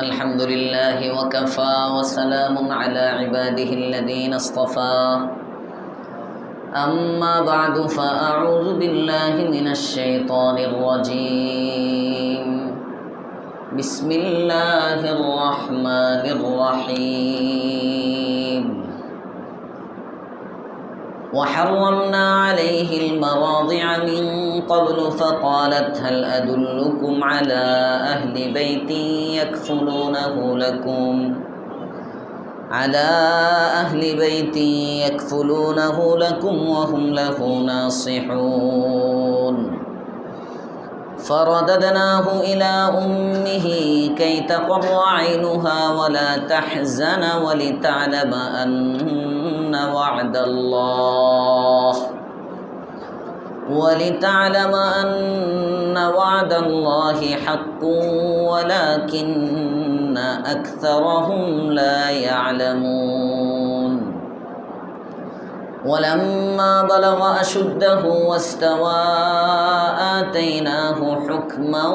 الحمد لله وكفى وسلام على عباده الذين اصطفى أما بعد فأعوذ بالله من الشيطان الرجيم بسم الله الرحمن الرحيم وحرمنا عليه المراضع من قبل فقالت هل أدلكم على أهل بيت يكفلونه لكم وهم له ناصحون فرددناه إلى أمه كي تقر عينها ولا تحزن ولتعلم أن وعد الله حق ولكن أكثرهم لا يعلمون ولما بلغ أشده واستوى آتيناه حكما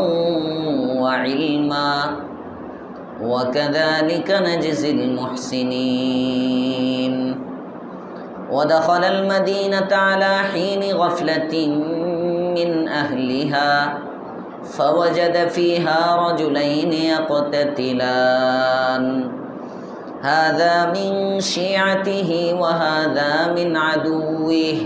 وعلما وكذلك نجزي المحسنين ودخل المدينة على حين غفلة من أهلها فوجد فيها رجلين يقتتلان هذا من شيعته وهذا من عدوه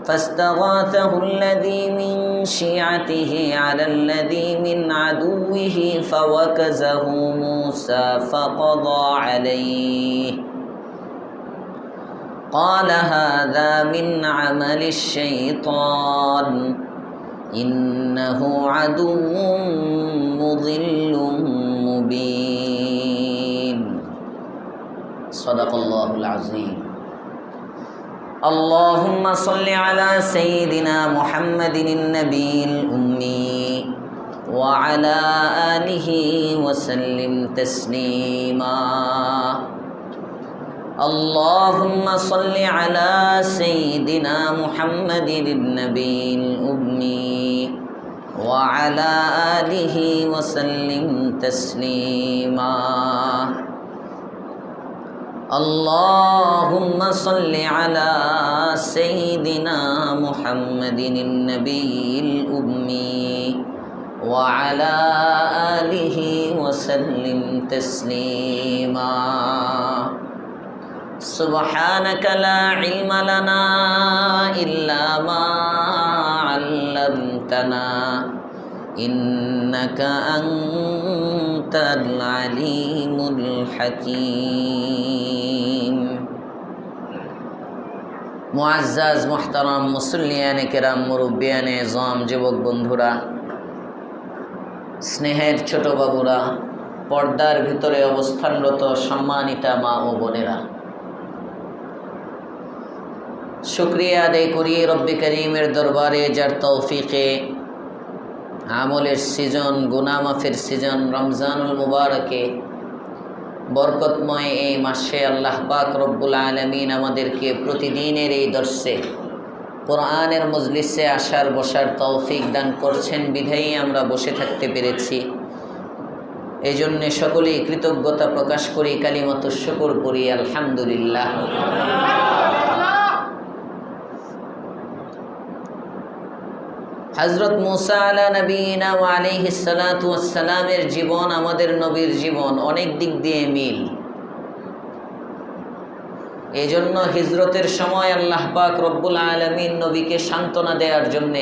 فاستغاثه الذي من شيعته على الذي من عدوه فوكزه موسى فقضى عليه قال هذا من عمل الشيطان إنه عدو مضل مبين صدق الله العظيم اللهم صل على سيدنا محمد النبي الأمي وعلى آله وسلم تسليما اللهم صل على سيدنا محمد النبي الأمي وعلى آله وسلم تسليما اللهم صل على سيدنا محمد النبي الأمي وعلى آله وسلم تسليما سبحانك لا علم لنا إلا ما علمتنا إنك أنت العليم الحكيم মুআজ্জাজ মুহতারাম মুসল্লিয়ানে কেরাম মুরব্বিয়ানে ইজম যুবক বন্ধুরা স্নেহের ছোট বাবুরা পর্দার ভিতরে অবস্থানরত সম্মানিতা মা ও বোনেরা শুকরিয়া আদায় করি রব্বে করিমের দরবারে যার তৌফিকে আমলের সিজন গুনাহ মাফের সিজন রমজানুল মুবারকে বরকতময় এই মাসে আল্লাহ পাক রব্বুল আলামিন আমাদেরকে প্রতিদিনের এই দর্শে কোরআনের মজলিসে আসার বসার তৌফিক দান করছেন বিধায়ী আমরা বসে থাকতে পেরেছি। এই জন্য সকলেই কৃতজ্ঞতা প্রকাশ করি, কালিমাতুশ শুকর করি আলহামদুলিল্লাহ। হযরত মুসা আলা নবীনা ওয়া আলাইহিস সালাতু ওয়াস সালামের জীবন আমাদের নবীর জীবন অনেক দিক দিয়ে মিল। এজন্য হিজরতের সময় আল্লাহ পাক রব্বুল আলামিন নবীকে সান্ত্বনা দেওয়ার জন্য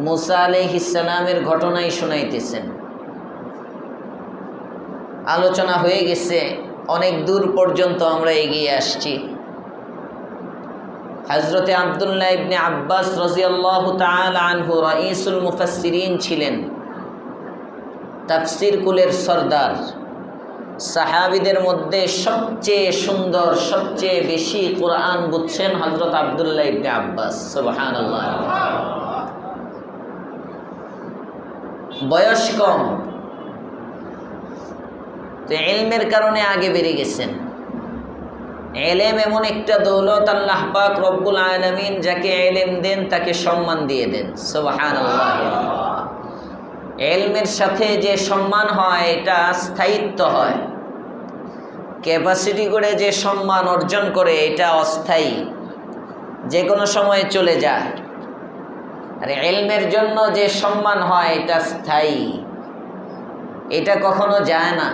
মুসা আলাইহিস সালামের ঘটনাই শোনাইতেছেন। আলোচনা হয়ে গেছে, অনেক দূর পর্যন্ত আমরা এগিয়ে আসছি। হযরতে আব্দুল্লাহ ইবনে আব্বাস রাদিয়াল্লাহু তাআলা আনহু রাইসুল মুফাসসিরিন ছিলেন, তাফসীর কুলের সরদার। সাহাবীদের মধ্যে সবচেয়ে সুন্দর, সবচেয়ে বেশি কোরআন বুঝছেন হযরত আব্দুল্লাহ ইবনে আব্বাস। সুবহানাল্লাহ। বয়স কম, তো ইলমের কারণে আগে বেড়ে গেছেন। এলেম এমন একটা দৌলত, আল্লাহ পাক রব্বুল আলামিন যাকে এলেম দেন তাকে সম্মান দিয়ে দেন। সুবহানাল্লাহ। ইলমের সাথে যে সম্মান হয় এটা স্থায়িত্ব হয়, ক্যাপাসিটি করে যে সম্মান অর্জন করে এটা অস্থায়ী, যে কোনো সময় চলে যায়। আর ইলমের জন্য যে সম্মান হয় এটা স্থায়ী, এটা কখনো যায় না।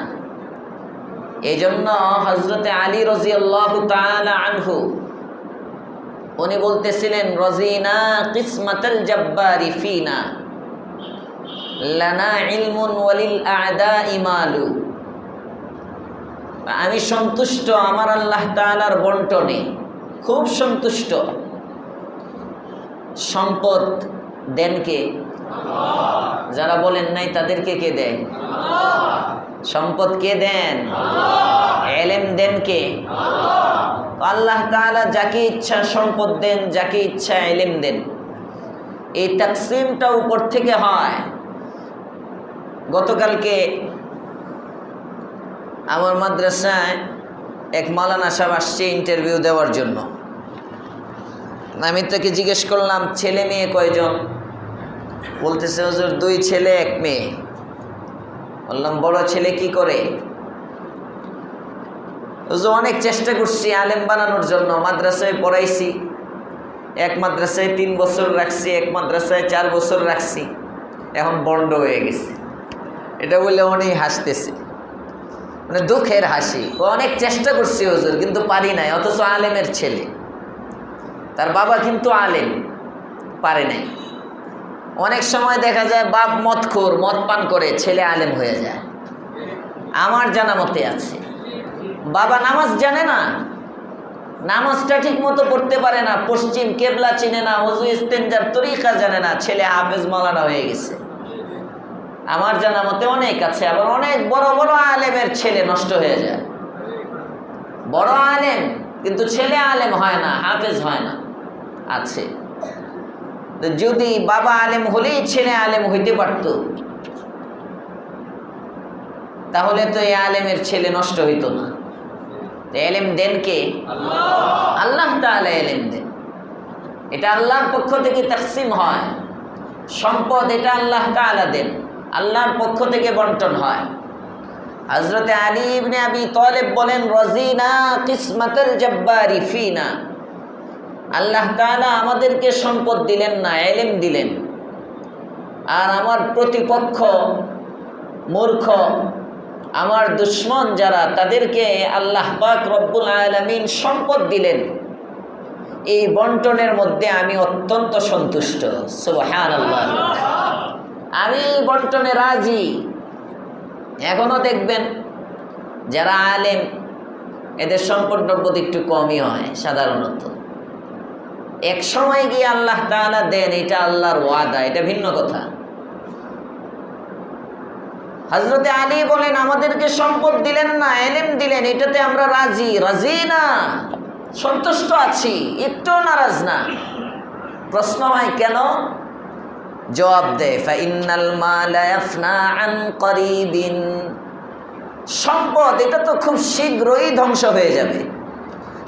এজন্য হযরতে আলী রাদিয়াল্লাহু তাআলা আনহু উনি বলতেছিলেন, রাজিনা কিসমাতাল জাব্বারি ফিনা লানা ইলমুন ওয়ালিল আ'দাই মালু। আমি সন্তুষ্ট আমার আল্লাহ তাআলার বন্টনে, খুব সন্তুষ্ট। সম্পদ দেন কে? আল্লাহ। যারা বলেন নাই তাদেরকে কে দেন? আল্লাহ। সম্পদ কে দেন? আল্লাহ। ইলম দেন কে? আল্লাহ। আল্লাহ তাআলা যাকে ইচ্ছা সম্পদ দেন, যাকে ইচ্ছা ইলম দেন। এই তাকসিমটা উপর থেকে হয়। গতকালকে আমার মাদ্রাসায় এক মাওলানা সাহেব আসছে ইন্টারভিউ দেওয়ার জন্য। আমি তাকে জিজ্ঞেস করলাম, ছেলে মেয়ে কয়জন? বলতেছে, হুজুর 2 ছেলে 1 মেয়ে। বললাম, বড় ছেলে কি করে? হুজুর অনেক চেষ্টা করছি আলেম বানানোর জন্য, মাদ্রাসায় পড়াইছি, এক মাদ্রাসায় 3 বছর রাখছি, এক মাদ্রাসায় 4 বছর রাখছি, এখন বন্ড হয়ে গেছে। এটা বলে উনি হাসতেছে, মানে দুঃখের হাসি। অনেক চেষ্টা করছি হুজুর, কিন্তু পারি নাই। অথচ আলেমের ছেলে, তার বাবা কিন্তু আলেম, পারে নাই। অনেক সময় দেখা যায় বাপ মদখোর, মদ পান করে, ছেলে আলেম হয়ে যায়। আমার জানা মতে আছে, বাবা নামাজ জানে না, নামাজটা ঠিক মতো পড়তে পারে না, পশ্চিম কেবলা চিনে না, ওযু ইস্তেনজার তরিকা জানে না, ছেলে হাফেজ মাওলানা হয়ে গেছে। আমার জানা মতে অনেক আছে। আবার অনেক বড় বড় আলেমের ছেলে নষ্ট হয়ে যায়, বড় আলেম কিন্তু ছেলে আলেম হয় না, হাফেজ হয় না, আছে। যদি বাবা আলেম হলেই ছেলে আলেম হইতে পারত, তাহলে তো এই আলেমের ছেলে নষ্ট হইতো না। ইলম দেন কে? আল্লাহ। আল্লাহ তাআলা ইলম দেন, এটা আল্লাহর পক্ষ থেকে তাকসিম হয়। সম্পদ এটা আল্লাহ তাআলা দেন, আল্লাহর পক্ষ থেকে বন্টন হয়। হযরতে আলী ইবনে আবি তালেব বলেন, রাজিনা কিসমাতাল জাব্বারি ফিনা। আল্লাহ তাআলা আমাদেরকে সম্পদ দিলেন না, ইলম দিলেন। আর আমার প্রতিপক্ষ মূর্খ, আমার দুশমন যারা, তাদেরকে আল্লাহ পাক রব্বুল আলামিন সম্পদ দিলেন। এই বন্টনের মধ্যে আমি অত্যন্ত সন্তুষ্ট। সুবহানাল্লাহ, আমি এই বন্টনে রাজি। এখনো দেখবেন যারা আলেম, এদের সম্পদ একটু কমই হয় সাধারণত। এক সময় গিয়ে আল্লাহ তাআলা দেন, এটা আল্লাহর ওয়াদা, এটা ভিন্ন কথা। হযরতে আলী বলেন, আমাদেরকে সম্পদ দিলেন না, ইলম দিলেন, এটাতে আমরা রাজি। রাজি না, সন্তুষ্ট আছি, একটু নারাজ না। প্রশ্ন হয় কেন? জবাব দেয়, ফাইন্নাল মালা ইয়াফনা আন করিবিন। সম্পদ এটা তো খুব শীঘ্রই ধ্বংস হয়ে যাবে,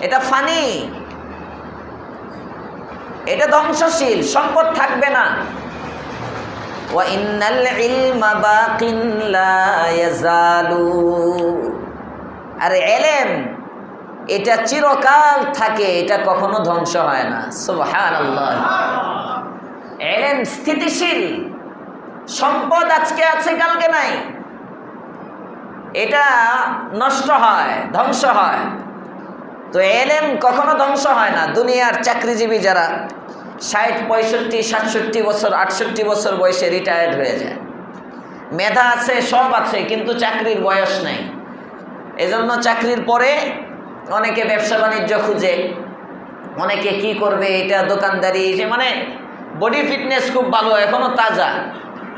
এটা ফানি, এটা ধ্বংসশীল, সম্পদ থাকবে না। ওয়া ইন্নাল ইলমা বাকিন লা ইয়াজালু। আর ইলম এটা চিরকাল থাকে, এটা কখনো ধ্বংস হয় না। সুবহানাল্লাহ, ইলম স্থিতিশীল। সম্পদ আজকে আছে কালকে নাই, এটা নষ্ট হয়, ধ্বংস হয়। তো ইলম কখনো ধ্বংস হয় না। দুনিয়ার চাকরিজীবী যারা 60, 65, 67 বছর, 68 বছর বয়সে রিটায়ার্ড হয়ে যায়, মেধা আছে, সব আছে, কিন্তু চাকরির বয়স নাই। এজন্য চাকরির পরে অনেকে ব্যবসা বাণিজ্য খুঁজে, অনেকে কি করবে, এটা দোকানদারি, যে মানে বডি ফিটনেস খুব ভালো, এখনো তাজা,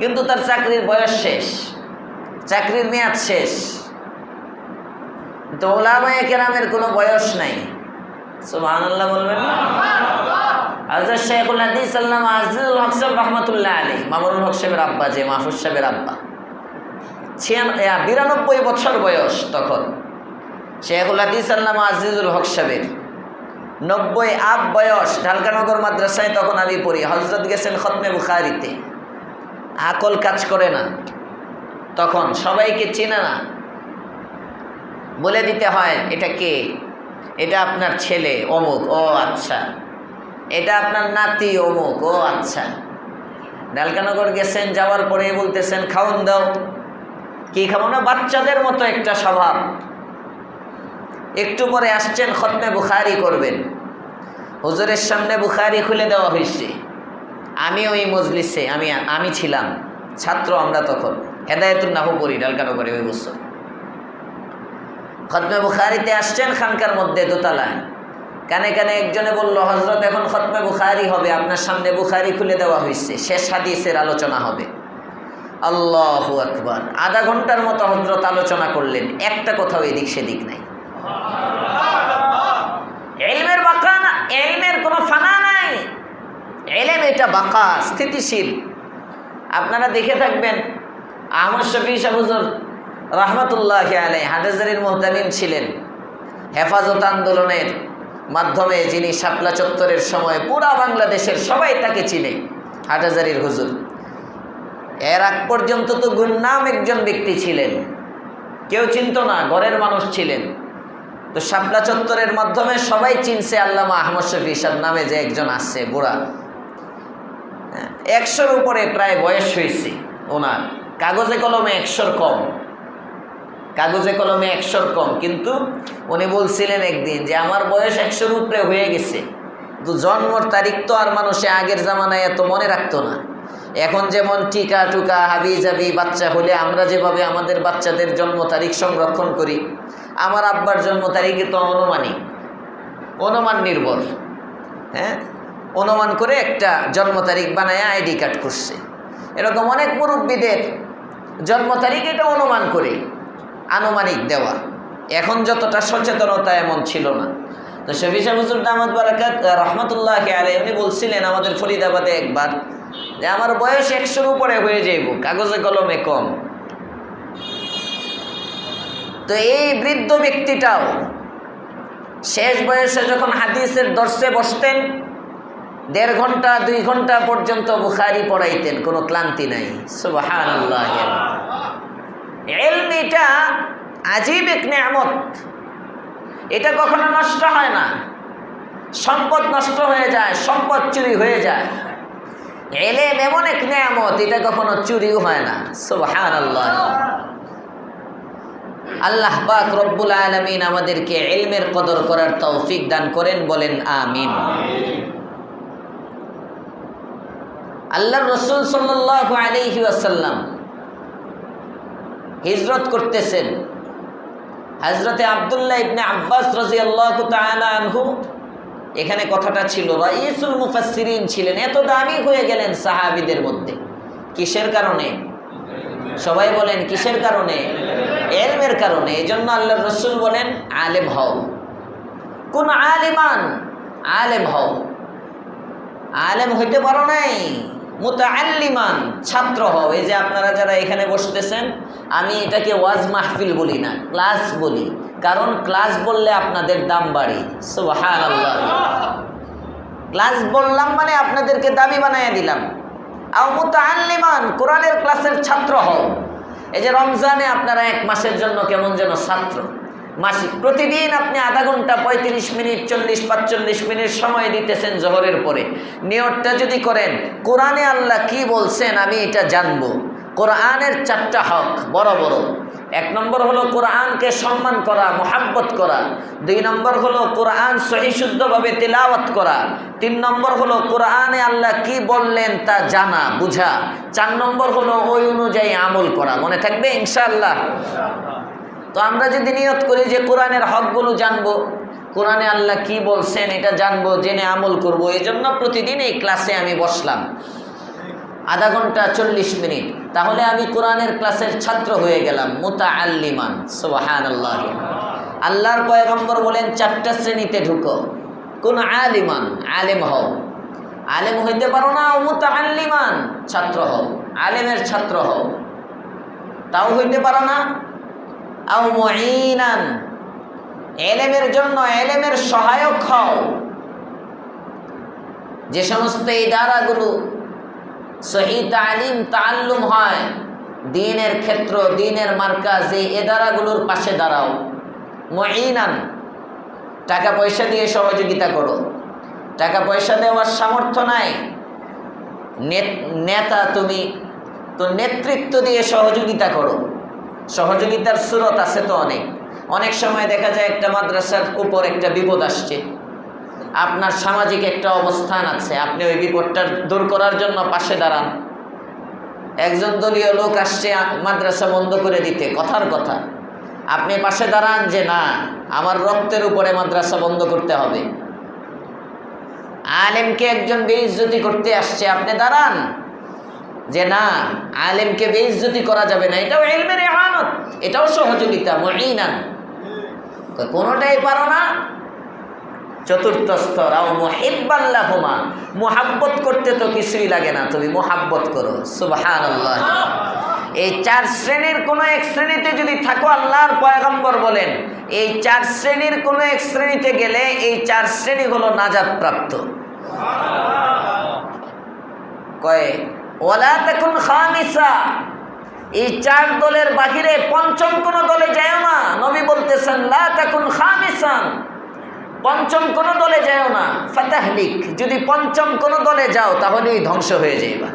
কিন্তু তার চাকরির বয়স শেষ, চাকরির মেয়াদ শেষ। তো উলামায়ে কেরামের কোনো বয়স নাই। সুবহানাল্লাহ বলবেন না? হযরত শাইখুল হাদিস আল্লামা আজিজুল হক সাহেব রাহমাতুল্লাহ আলাইহি, মামুনুল হক সাহেবের আব্বা, যে মাহফুজ সাহেবের আব্বা, 92 বছর বয়স তখন। শাইখুল হাদিস আল্লামা আজিজুল হক সাহেবের 90 আপ বয়স। ঢালকানগর মাদ্রাসায় তখন আমি পড়ি, হযরত গেছেন খতমে বুখারীতে। আকল কাজ করে না, তখন সবাইকে চেনে না, বলে দিতে হয় এটা কে, এটা আপনার ছেলে অমুক, ও আচ্ছা, এটা আপনার নাতি অমুক, ও আচ্ছা। ঢালকানগর গেছেন, যাওয়ার পরে বলতেছেন খাওন দাও, কি খাবো না, বাচ্চাদের মতো একটা স্বভাব। একটু পরে আসছেন খতমে বুখারি করবেন, হুজুরের সামনে বুখারি খুলে দেওয়া হয়েছে। আমি ওই মজলিসে আমি ছিলাম ছাত্র, আমরা তখন হেদায়েতুন নাহু পড়ি ঢালকানগরে ওই বছর। খতমে বুখারিতে আসছেন খানকার মধ্যে দোতলায়, কানে কানে একজনে বলল, হজরত এখন খতমে বুখারি হবে, আপনার সামনে বুখারি খুলে দেওয়া হয়েছে, শেষ হাদিসের আলোচনা হবে। আল্লাহু আকবার। আধা ঘন্টার মতো হজরত আলোচনা করলেন, একটা কোথাও এদিক সেদিক নাই। ইলমের বাঁকা না, ইলমের কোনো ফানা নাই। ইলম এটা বাঁকা, স্থিতিশীল। আপনারা দেখে থাকবেন আহমদ শফি সাহেব হুজুর রহমতুল্লাহি আলাইহি হাটহাজারীর মুহতামিম ছিলেন। হেফাজত আন্দোলনের মাধ্যমে যিনি শাপলা চত্বরের সময় পুরা বাংলাদেশের সবাই তাকে চিনে, হাটহাজারীর হুজুর। এর আগ পর্যন্ত তো গুমনাম একজন ব্যক্তি ছিলেন, কেউ চিনত না, ঘরের মানুষ ছিলেন। তো শাপলা চত্বরের মাধ্যমে সবাই চিনছে আল্লামা আহমদ শফি সাহেব নামে যে একজন আছে, বুড়া, 100-র উপরে প্রায় বয়স হয়েছে ওনার। কাগজে কলমে 100-র কম, কাগজে কলমে 100-র কম, কিন্তু উনি বলছিলেন একদিন যে আমার বয়স 100-র উপরে হয়ে গেছে, তো জন্মর তারিখ তো আর মানুষে আগের জামানায় এত মনে রাখতো না। এখন যেমন টিকা টুকা হাবি জাবি বাচ্চা হলে আমরা যেভাবে আমাদের বাচ্চাদের জন্ম তারিখ সংরক্ষণ করি, আমার আব্বার জন্ম তারিখে তো অনুমান নির্ভর, হ্যাঁ, অনুমান করে একটা জন্ম তারিখ বানায় আইডি কার্ড করছে। এরকম অনেক মুরব্বীদের জন্ম তারিখ এটা অনুমান করে আনুমানিক দেওয়া। এখন যতটা সচেতনতা এমন ছিল না। তো শফি সাহেব হুজুর দামাত বারাকাত রহমতুল্লাহি আলাইহি উনি বলছিলেন আমাদের ফরিদাবাদে একবার যে আমার বয়স 100-র উপরে হয়ে যাইব, কাগজে কলমে কম। তো এই বৃদ্ধ ব্যক্তিটাও শেষ বয়সে যখন হাদিসের দর্শে বসতেন, 1.5 ঘন্টা 2 ঘন্টা পর্যন্ত বুখারি পড়াইতেন, কোনো ক্লান্তি নাই। সুবহানাল্লাহ। ইলম এটা আজীব এক নেয়ামত, এটা কখনো নষ্ট হয় না। সম্পদ নষ্ট হয়ে যায়, সম্পদ চুরি হয়ে যায়। ইলম এমন এক নেয়ামত, এটা কখনো চুরিও হয় না। সুবহানাল্লাহ। আল্লাহ পাক রব্বুল আলামিন আমাদেরকে ইলমের কদর করার তৌফিক দান করেন, বলেন আমিন। আল্লাহর রাসূল সাল্লাল্লাহু আলাইহি ওয়াসাল্লাম হিজরত করতেছেন। হযরতে আব্দুল্লাহ ইবনে আব্বাস রাদিয়াল্লাহু তাআলা আনহু, এখানে কথাটা ছিল রাইসুল মুফাসসিরিন ছিলেন, এত দামি হয়ে গেলেন সাহাবীদের মধ্যে। কিসের কারণে? সবাই বলেন কিসের কারণে? ইলমের কারণে। এজন্য আল্লাহর রাসূল বলেন আলেম হও, কোন আলিমান, আলেম হও। আলেম হইতে পারো নাই, মুতাআল্লিমান, ছাত্র হও। এই যে আপনারা যারা এখানে বসতেছেন, আমি এটাকে ওয়াজ মাহফিল বলি না, ক্লাস বলি, কারণ ক্লাস বললে আপনাদের দাম বাড়ে। সুবহানাল্লাহ। ক্লাস বললাম মানে আপনাদেরকে দামি বানাইয়া দিলাম। আও মুতাআল্লিমান, কোরআনের ক্লাসের ছাত্র হও। এই যে রমজানে আপনারা 1 মাসের জন্য কেমন যেন ছাত্র, মাসিক প্রতিদিন আপনি আধা ঘন্টা 35 মিনিট 40-45 মিনিট সময় দিতেছেন জোহরের পরে। নিয়তটা যদি করেন কোরআনে আল্লাহ কি বলছেন আমি এটা জানবো। কোরআনের 4টা হক বড় বড়। 1 নম্বর হলো কোরআনকে সম্মান করা, মোহাব্বত করা। 2 নম্বর হলো কোরআন সহি শুদ্ধভাবে তিলাওয়াত করা। 3 নম্বর হলো কোরআনে আল্লাহ কি বললেন তা জানা বুঝা। 4 নম্বর হলো ওই অনুযায়ী আমল করা। মনে থাকবে ইনশাআল্লাহ? তো আমরা যদি নিয়ত করি যে কোরআনের হকগুলো জানবো, কোরআনে আল্লাহ কি বলছেন এটা জানবো, জেনে আমল করব, এই জন্য প্রতিদিন এই ক্লাসে আমি বসলাম আধা ঘন্টা 40 মিনিট, তাহলে আমি কোরআনের ক্লাসের ছাত্র হয়ে গেলাম, মুতাআল্লিমান। সুবহানাল্লাহ। আল্লাহর পয়গম্বর বলেন 4টা শ্রেণীতে ঢুকো। কোন আলিমান, আলেম হও। আলেম হইতে পারো না, মুতাআল্লিমান, ছাত্র হও, আলেমের ছাত্র হও। তাও হইতে পারো না, আও মুঈনান, ইলমের জন্য ইলমের সহায়ক হও। যে সমস্ত ইদারাগুলো সহি তালিম তাআল্লুম হয়, দ্বীনের ক্ষেত্র, দ্বীনের মার্কাজ, এই এদারাগুলোর পাশে দাঁড়াও। মুঈনান, টাকা পয়সা দিয়ে সহযোগিতা করো। টাকা পয়সা দেওয়ার সামর্থ্য নাই, নেতা তুমি, তো নেতৃত্ব দিয়ে সহযোগিতা করো। সহযোগিতার সুরত আছে তো অনেক। অনেক সময় দেখা যায় একটা মাদ্রাসার উপর একটা বিপদ আসছে, আপনার সামাজিক একটা অবস্থান আছে, আপনি ওই বিপদটা দূর করার জন্য পাশে দাঁড়ান। একজন দলীয় লোক আসছে মাদ্রাসা বন্ধ করে দিতে, কথার কথা, আপনি পাশে দাঁড়ান যে না, আমার রক্তের উপরে মাদ্রাসা বন্ধ করতে হবে। আলেমকে একজন বেইজ্জতি করতে আসছে, আপনি দাঁড়ান যে না, আলেমকে বেইজ্জতি করা যাবে না। এটাও ইলমের ইহানত, এটাও সহযোগিতা। মুঈনান, কোনোটাই পারো না, চতুর্থ স্তর, আও মুহিব্বান লাহুমা, মুহাব্বত করতে তো কিছুই লাগে না, তুমি মুহাব্বত করো। সুবহানাল্লাহ। এই চার শ্রেণীর কোনো এক শ্রেণীতে যদি থাকো, আল্লাহর পয়গম্বর বলেন এই চার শ্রেণীর কোনো এক শ্রেণীতে গেলে এই চার শ্রেণী হলো নাজাত প্রাপ্ত। কয় ওয়ালা তাকুন খামিসা, এই চার দলের বাহিরে পঞ্চম কোন দলে যায় না। নবী বলতেছেন লা তাকুন খামিসান, পঞ্চম কোন দলে যায় না। ফাতাহলিক, যদি পঞ্চম কোন দলে যাও তাহলেই ধ্বংস হয়ে যাইবা।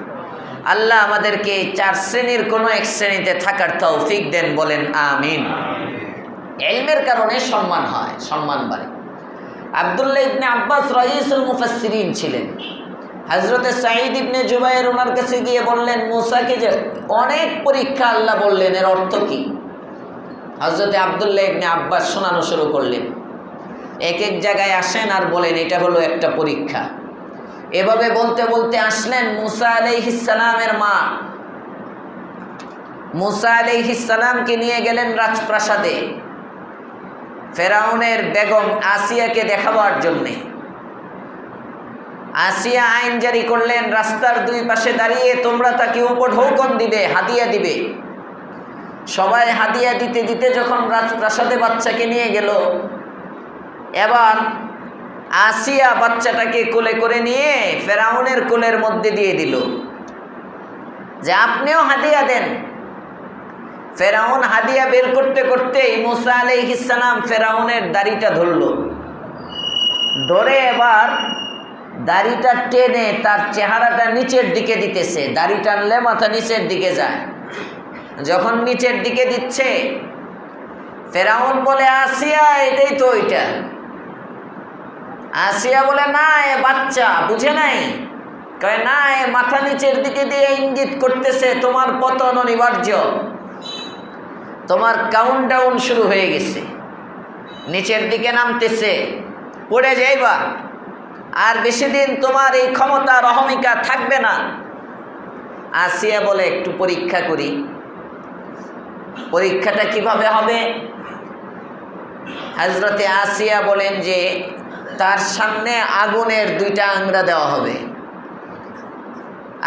আল্লাহ আমাদেরকে এই চার শ্রেণীর কোনো এক শ্রেণীতে থাকার তৌফিক দেন, বলেন আমিন। ইলমের কারণে সম্মান হয়, সম্মান বাড়ে। আব্দুল্লাহ ইবনে আব্বাস রাইসুল মুফাসসিরিন ছিলেন। হযরতে সাঈদ ইবনে জুবায়ের ওনার কাছে গিয়ে বললেন, মুসাকে যে অনেক পরীক্ষা আল্লাহ বললেন, এর অর্থ কি? হযরতে আব্দুল্লাহ ইবনে আব্বাস শোনানো শুরু করলেন। এক এক জায়গায় আসেন আর বলেন এটা হলো একটা পরীক্ষা। এভাবে বলতে বলতে আসলেন মুসা আলাইহিস সালামের মা। মুসা আলাইহিস সালামকে নিয়ে গেলেন রাজপ্রাসাদে ফেরাউনের বেগম আসিয়াকে দেখাবার জন্যে। আসিয়া আইন জারি করলেন, রাস্তার দুই পাশে দাঁড়িয়ে তোমরা তাকে উপঢৌকন দিবে, হাদিয়া দিবে। সবাই হাদিয়া দিতে দিতে যখন রাজপ্রাসাদে বাচ্চাকে নিয়ে গেল, এবার আসিয়া বাচ্চাটাকে কোলে করে নিয়ে ফেরাউনের কোলের মধ্যে দিয়ে দিল যে আপনিও হাদিয়া দেন। ফেরাউন হাদিয়া বের করতে করতেই মুসা আলাইহিস সালাম ফেরাউনের দাড়িটা ধরল, ধরে এবার দাড়িটা টেনে তার চেহারাটা নিচের দিকে দিতেছে। দাড়ি টানলে মাথা নিচের দিকে যায়, যখন নিচের দিকে দিচ্ছে ফেরাউন বলে আসিয়া এটাই তো ওইটা। আসিয়া বলে না, এ বাচ্চা বুঝে নাই। কয় না, এ মাথা নিচের দিকে দিয়ে ইঙ্গিত করতেছে তোমার পতন অনিবার্য, তোমার কাউন্টডাউন শুরু হয়ে গেছে, নিচের দিকে নামতেছে, পড়ে যাইবা, আর বেশি দিন তোমার এই ক্ষমতা রহমিকা থাকবে না। আসিয়া বলে একটু পরীক্ষা করি। পরীক্ষাটা কিভাবে হবে? হযরতে আসিয়া বলেন যে তার সামনে আগুনের দুইটা আংরা দেওয়া হবে,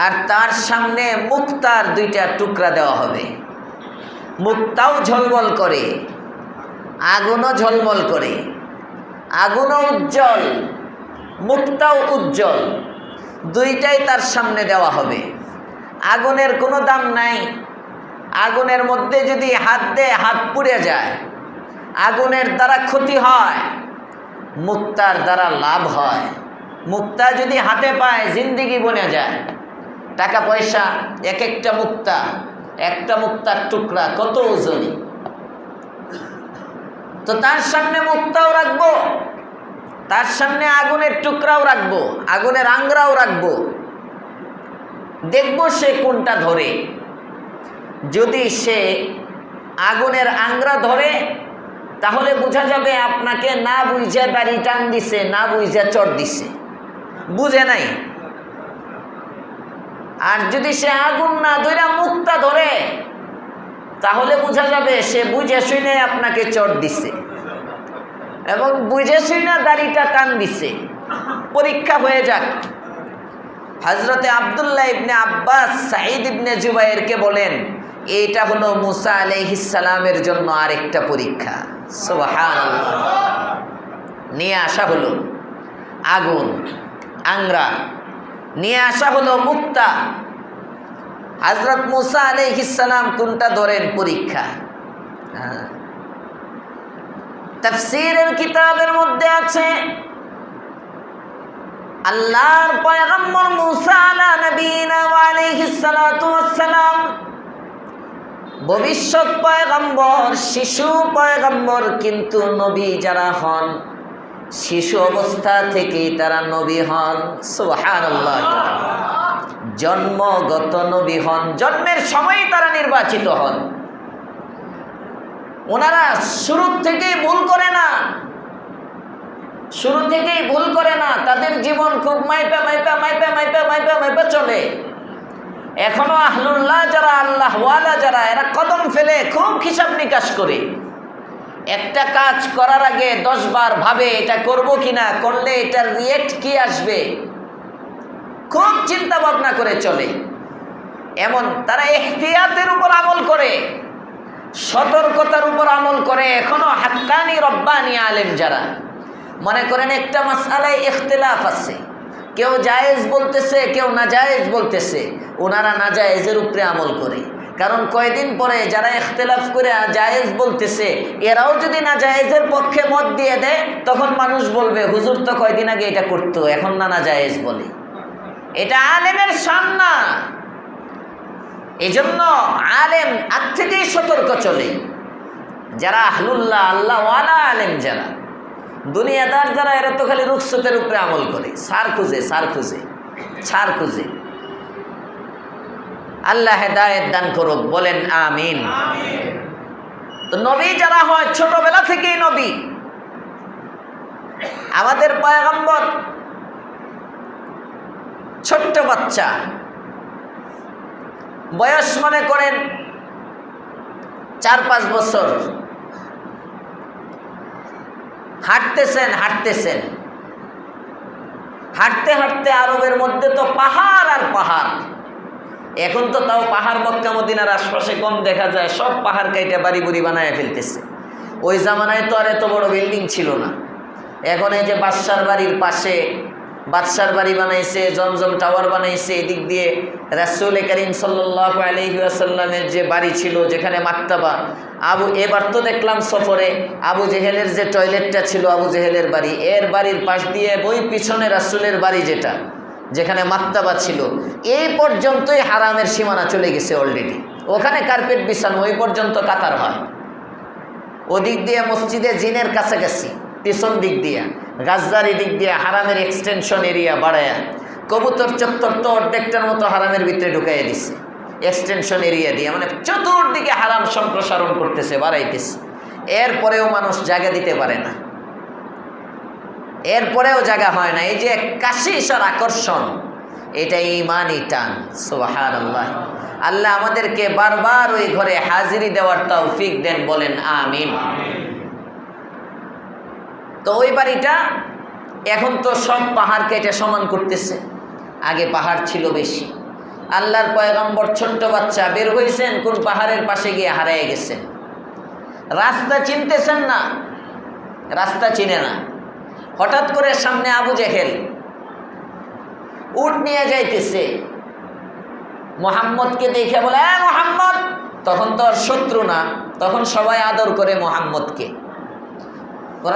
আর তার সামনে মুক্তার দুইটা টুকরা দেওয়া হবে। মুক্তাও ঝলমল করে, আগুনও ঝলমল করে, আগুনও উজ্জ্বল, মুক্তাও উজ্জ্বল, দুইটাই তার সামনে দেওয়া হবে। আগুনের কোনো দাম নাই, আগুনের মধ্যে যদি হাত দেয় হাত পুড়ে যায়, আগুনের দ্বারা ক্ষতি হয়, মুক্তার দ্বারা লাভ হয়। মুক্তা যদি হাতে পায় জিন্দিগি বনে যায়। টাকা পয়সা, এক একটা মুক্তা, একটা মুক্তার টুকরা কত ওজনী। তো তার সামনে মুক্তাও রাখবো, তার সামনে আগুনের টুকরাও রাখবো, আগুনের আংরাও রাখবো, দেখবো সে কোনটা ধরে। যদি সে আগুনের আংরা ধরে তাহলে বোঝা যাবে আপনাকে না বুঝে দাড়ি টান দিছে, না বুঝে চট দিছে, বুঝে নাই। আর যদি সে আগুন না ধরে মুক্তা ধরে তাহলে বোঝা যাবে সে বুঝে শুনে আপনাকে চট দিছে এবং বুঝে শুনে দাড়িটা টান দিছে। পরীক্ষা হয়ে যাক। হযরতে আব্দুল্লাহ ইবনে আব্বাস সাঈদ ইবনে জুবায়েরকে বলেন এইটা হলো মুসা আলাইহিস সালামের জন্য আরেকটা পরীক্ষা। সুবহানাল্লাহ। নিয়ে আসা হলো আগুন, আংরা, নিয়ে আসা হলো মুক্তা, হযরত মুসা আলাইহিস সালাম কোনটা ধরেন পরীক্ষা। তাফসীরের কিতাবের মধ্যে আছে আল্লাহর পয়গম্বর মুসা আলা নবীনা ওয়া আলাইহিস সালাতু ওয়াস সালাম ভবিষ্যৎ পয়গম্বর, শিশু পয়গম্বর, কিন্তু নবী যারা হন শিশু অবস্থা থেকেই তারা নবী হন। সুবহানাল্লাহ। জন্মগত নবী হন, জন্মের সময় তারা নির্বাচিত হন। ওনারা শুরু থেকেই ভুল করে না, শুরু থেকেই ভুল করে না। তাদের জীবন খুব মাইপা চলে। এখনো আহলুল্লাহ যারা, আল্লাহ ওয়ালা যারা, এরা কদম ফেলে খুব হিসাব নিকাশ করে। একটা কাজ করার আগে 10 বার ভাবে এটা করব কিনা, করলে এটার রিয়েক্ট কি আসবে, খুব চিন্তা ভাবনা করে চলে। এমন তারা ইহতিয়াতের উপর আমল করে, সতর্কতার উপর আমল করে। এখনো হাক্কানি রব্বানি আলেম যারা মনে করেন একটা মাসআলায় ইখতিলাফ আছে, কেউ জায়েজ বলতেছে, কেউ নাজায়েজ বলতেছে, ওনারা নাজায়েজের উপরে আমল করে। কারণ কয়দিন পরে যারা ইখতিলাফ করে জায়েজ বলতেছে, এরাও যদি নাজায়েজের পক্ষে মত দিয়ে দেয়, তখন মানুষ বলবে হুজুর তো কয়দিন আগে এটা করতো, এখন না নাজায়েজ বলে। এটা আলেমের শান না। এই জন্য আলেম আগ থেকেই সতর্ক চলে। যারা আহলুল্লাহ, আল্লাহ ওয়ালা আলেম যারা, দুনিয়াদার যারা, এরা তো খালি রুখসতের উপরে আমল করে, সার খুঁজে। আল্লাহ হেদায়েত দান করুক, বলেন আমিন। তো নবী যারা হয় ছোটবেলা থেকেই নবী। আমাদের পয়গম্বর ছোট্ট বাচ্চা, বয়স মনে করেন 4-5 বছর, হাঁটতেছেন হাঁটতে আরবের মধ্যে তো পাহাড় আর পাহাড়। এখন তো তাও পাহাড় মক্কা মদিনার আশপাশে কম দেখা যায়, সব পাহাড় কাইটা বাড়ি বুড়ি বানায় ফেলতেছে। ওই জামানায় তো আর এত বড় বিল্ডিং ছিল না। এখন এই যে বাদশার বাড়ির পাশে বাদশার বাড়ি বানাইছে, জমজম টাওয়ার বানাইছে। এদিক দিয়ে রাসূল করিম সাল্লাল্লাহু আলাইহি ওয়াসাল্লামের যে বাড়ি ছিল, যেখানে মাকতাবা, এবার তো দেখলাম সফরে আবু জেহেলের যে টয়লেটটা ছিল, আবু জেহেলের বাড়ি, এর বাড়ির পাশ দিয়ে ওই পিছনে রাসূলের বাড়ি যেখানে মাকতাবা ছিল, এই পর্যন্তই হারামের সীমানা চলে গেছে অলরেডি। ওখানে কার্পেট বিছানো, ওই পর্যন্ত কাতার হয়। ওদিক দিয়ে মসজিদে জিনের কাছাকাছি, পিছন দিক দিয়ে গাজদারি দিক দিয়ে হারামের এক্সটেনশন এরিয়া বাড়ায়া, কবুতর চত্বর তো অর্ধেকটার মতো হারামের ভিতরে ঢুকাইয়া দিচ্ছে এক্সটেনশন এরিয়া দিয়ে। মানে চতুর্দিকে হারাম সম্প্রসারণ করতেছে, বাড়াইতেছে। এরপরেও মানুষ জায়গা দিতে পারে না, এরপরেও জায়গা হয় না। এই যে কাশিস আর আকর্ষণ, এটা ঈমানই টান। সুবহানাল্লাহ। আল্লাহ আমাদেরকে বারবার ওই ঘরে হাজিরি দেওয়ার তৌফিক দেন, বলেন আমিন। তো ওই বাড়িটা এখন তো সব পাহাড় কেটে সমান করতেছে, আগে পাহাড় ছিল বেশি। আল্লাহর পয়গম্বর ছোট্ট বাচ্চা বের হয়েছেন, কোন পাহাড়ের পাশে গিয়ে হারিয়ে গেছেন। রাস্তা চিনতেছেন না, রাস্তা চিনে না। হঠাৎ করে সামনে আবু জেহেল উট নিয়ে যাইতেছে, মুহাম্মদকে দেখে বলে মুহাম্মদ। তখন তো আর শত্রু না, তখন সবাই আদর করে মুহাম্মদকে।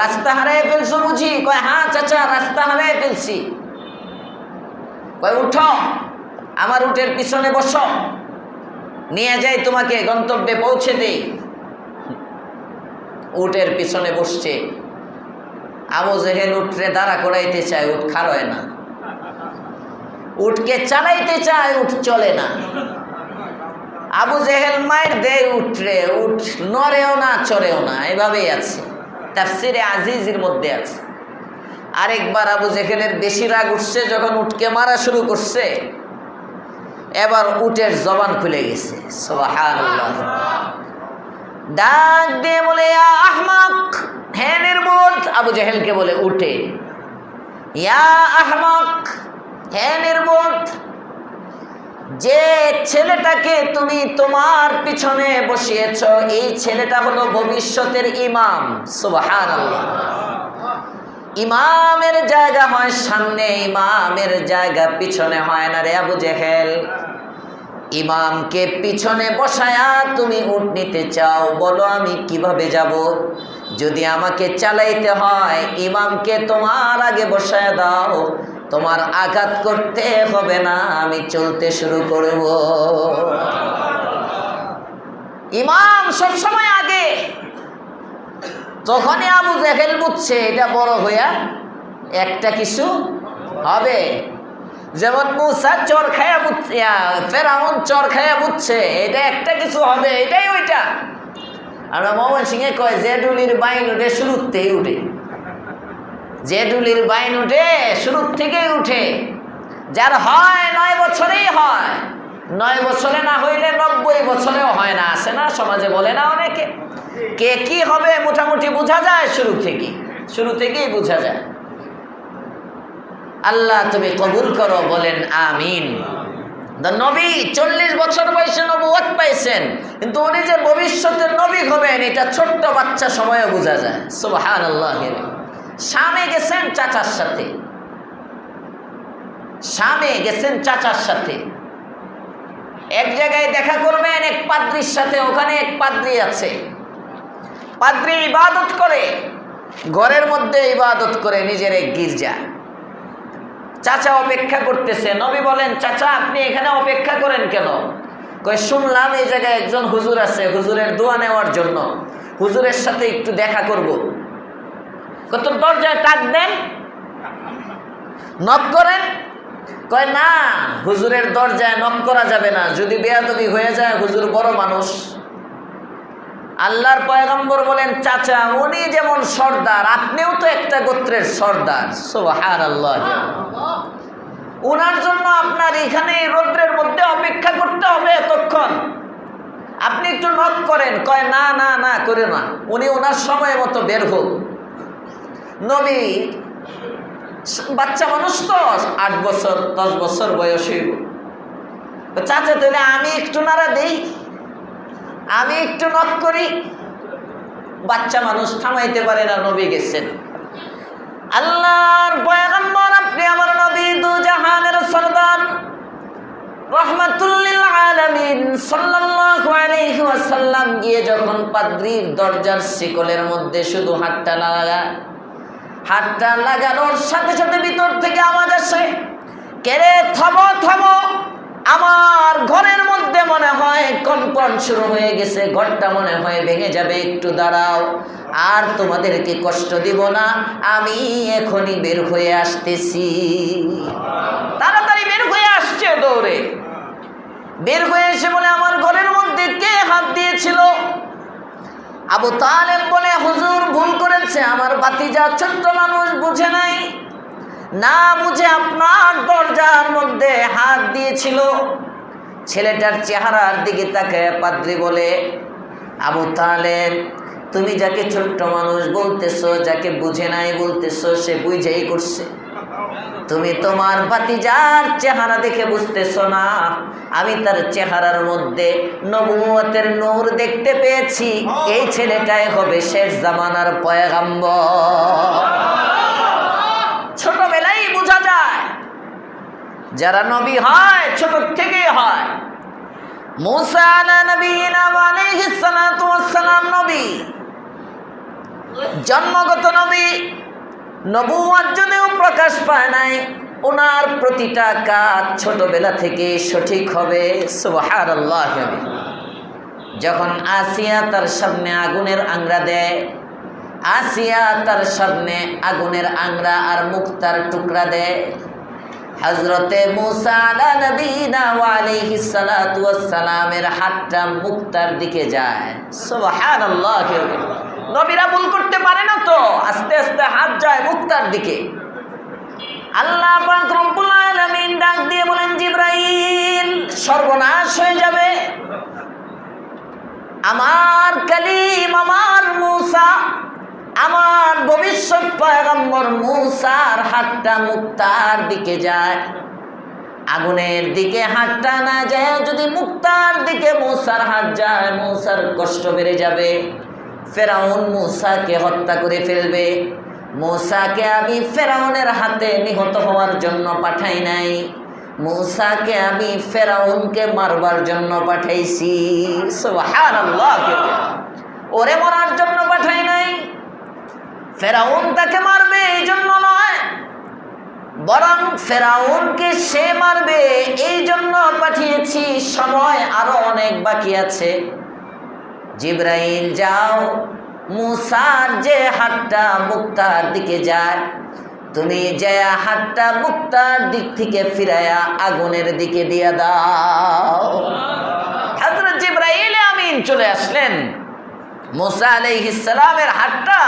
রাস্তা হারিয়ে ফেলছো বুঝি? কয় হ্যাঁ চাচা, রাস্তা হারিয়ে ফেলছি। কয় উঠো, আমার উটের পিছনে বসো, নিয়ে যাই তোমাকে গন্তব্যে পৌঁছে দেই। উটের পিছনে বসছে। আবু জেহেল উটরে দাঁড়া করাইতে চায়, উট খাড়ায় না। উটকে চালাইতে চায়, উট চলে না। আবু জেহেল মায়ের দেয় উটরে, উট নড়েও না চড়েও না, এভাবেই আছে। তাফসিরে আজিজের মধ্যে আছে। আরেকবার আবু জেহেলের বেশি রাগ উঠছে, যখন উটকে মারা শুরু করছে, এবার উটের জবান খুলে গেছে। সুবহানাল্লাহ। ডাক দিয়ে বলে ইয়া আহমাক, হে নির্বোধ। আবু জেহেলকে বলে উঠে, ইয়া আহমাক, হে নির্বোধ, যে ছেলেটাকে তুমি তোমার পিছনে বসিয়েছ, এই ছেলেটা হলো ভবিষ্যতের ইমাম। সুবহানাল্লাহ। ইমামের জায়গা হয় সামনে, ইমামের জায়গা পিছনে হয় না রে আবু জেহেল। ইমামকে পিছনে বসায়া তুমি উট নিতে চাও, বলো আমি কিভাবে যাব? যদি আমাকে চালাইতে হয় ইমামকে তোমার আগে বসায়া দাও, তোমার আঘাত করতে হবে না, আমি চলতে শুরু করব। ইমাম সবসময় আগে। তখনই আবু জেহেল বুঝছে এটা বড় হইয়া একটা কিছু হবে। যেমন মুসা চর খায়া বুঝছে, ফেরাউন চর খায়া বুঝছে এটা একটা কিছু হবে, এটাই ওইটা। আমরা মোহাম্মদ সিংহে কয় যে ডুলির বাইন উঠে শুরুতেই উঠে, যে ডুলির বাইন উঠে শুরুর থেকেই উঠে। যার হয় 9 বছরেই হয়, 9 বছরে না হইলে 90 বছরেও হয় না। আছে না সমাজে, বলে না অনেকে, কে কি হবে মোটামুটি বোঝা যায় শুরু থেকেই বোঝা যায়। আল্লাহ তুমি কবুল করো, বলেন আমিন। নবী 40 বছর বয়সে নবুয়ত পাইছেন, কিন্তু উনি যে ভবিষ্যতের নবী হবেন এটা ছোট্ট বাচ্চা সময়ে বোঝা যায়। সুবহানাল্লাহ। শামে গেছেন চাচার সাথে, শামে গেছেন চাচার সাথে, এক জায়গায় দেখা করবেন এক পাদ্রীর সাথে। ওখানে এক পাদ্রী আছে, পাদ্রী ইবাদত করে, ঘরের মধ্যে ইবাদত করে, নিজের এক গির্জা। চাচা অপেক্ষা করতেছে। নবী বলেন, চাচা আপনি এখানে অপেক্ষা করেন কেন? কই শুনলাম এই জায়গায় একজন হুজুর আছে, হুজুরের দোয়া নেওয়ার জন্য, হুজুরের সাথে একটু দেখা করব। কত দরজায় টাক দেন, নক করেন। কয় না, হুজুরের দরজায় নক করা যাবে না, যদি বেয়াদবি হয়ে যায়, হুজুর বড় মানুষ। আল্লাহর পয়গম্বর বলেন, চাচা উনি যেমন সর্দার, আপনিও তো একটা গোত্রের সর্দার। সুবহানাল্লাহ। উনার জন্য আপনার এখানে রৌদ্রের মধ্যে অপেক্ষা করতে হবে এতক্ষণ, আপনি একটু নক করেন। কয় না না না করে না, উনি ওনার সময় মতো বের হোক। নবী বাচ্চা মানুষ তো, 8 বছর 10 বছর বয়স হইব। চাচা তাহলে আমি একটু নাড়া দেই, আমি একটু নক করি। বাচ্চা মানুষ থামাইতে পারে না, নবী গেছেন। আল্লাহর পয়গম্বর, আপনি আমার নবী, দু জাহানের সরদার, রাহমাতুল লিল আলামিন সাল্লাল্লাহু আলাইহি ওয়াসাল্লাম গিয়ে যখন পাদ্রীর দরজার শিকলের মধ্যে শুধু হাতটা লাগানোর সাথে সাথে ভিতর থেকে আওয়াজ আসে, কেরে থামো থামো, আমার ঘরের মধ্যে মনে হয় কম্পন শুরু হয়ে গেছে, ঘরটা মনে হয় ভেঙে যাবে, একটু দাঁড়াও, আর তোমাদেরকে কষ্ট দিব না, আমি এখনই বের হয়ে আসতেছি। তাড়াতাড়ি বের হয়ে আসছে, দৌড়ে বের হয়ে এসে বলে, আমার ঘরের মধ্যে কে হাত দিয়েছিল? আবু তালেব বলে, হুজুর ভুল করেছে, আমার ভাতিজা ছোট্ট মানুষ, বুঝে নাই, না বুঝে আপনার দরজার মধ্যে হাত দিয়েছিল। ছেলেটার চেহারার দিকে তাকায় পাদ্রী বলে, আবু তালেব তুমি যাকে ছোট্ট মানুষ বলতেছো, যাকে বুঝে নাই বলতেছো, সে বুঝেই করছে। তুমি তোমার ভাতিজার চেহারা দেখে বুঝতেছো না, আমি তার চেহারার মধ্যে নবুয়তের নূর দেখতে পেয়েছি। এই ছেলেটাই হবে শেষ জামানার পয়গম্বর। ছোটবেলায় বোঝা যায় যারা নবী হয় ছোট থেকেই হয়। মুসা নবীনা আলাইহিস সালাতু ওয়াস সালাম নবী, জন্মগত নবী, নবুয়ত যদিও প্রকাশ পায় নাই, ওনার প্রতিটা কাজ ছোটবেলা থেকে সঠিক হবে। সুবহানাল্লাহ। যখন আসিয়া তার সামনে আগুনের আংরা দেয়, আসিয়া তার সামনে আগুনের আংরা আর মুক্তার টুকরা দেয়, হযরতে মুসা নবীনা আলাইহিস সালাতু ওয়াস সালামের হাতটা মুক্তার দিকে যায়। সুবহানাল্লাহ। নবীরা ভুল করতে পারে না তো, আস্তে আস্তে হাত যায় মুক্তার দিকে। আল্লাহ পাক রব্বুল আলামিন ডাক দিয়ে বলেন, জিবরাইল সর্বনাশ হয়ে যাবে, আমার কালিম, আমার মুসা, আমার ভবিষ্যৎ পয়গম্বর মুসার হাতটা মুক্তার দিকে যায়। আগুনের দিকে হাতটা না যায়, যদি মুক্তার দিকে মুসার হাত যায়, মুসার কষ্ট বেড়ে যাবে। ফেরাউন মুসাকে হত্যা করে ফেলবে। মুসাকে আমি ফেরাউনের হাতে নিহত হওয়ার জন্য পাঠাই নাই, মূসাকে আমি ফেরাউনকে মারবার জন্য পাঠাইছি। সুবহানাল্লাহ। ওরে মারার জন্য পাঠাই নাই, ফেরাউন তাকে মারবে এই জন্য নয়, বরং ফেরাউনকে সে মারবে এই জন্য পাঠিয়েছি। সময় আরো অনেক বাকি আছে। জিবরাইল যাও, মূসার যে হাতটা মুক্তার দিকে যায়, তুমি যে হাতটা মুক্তার দিক থেকে ফিরায়া আগুনের দিকে দিয়ে দাও। হযরত জিবরাইল আমিন চলে আসলেন, মূসা আলাইহিস সালামের হাতটা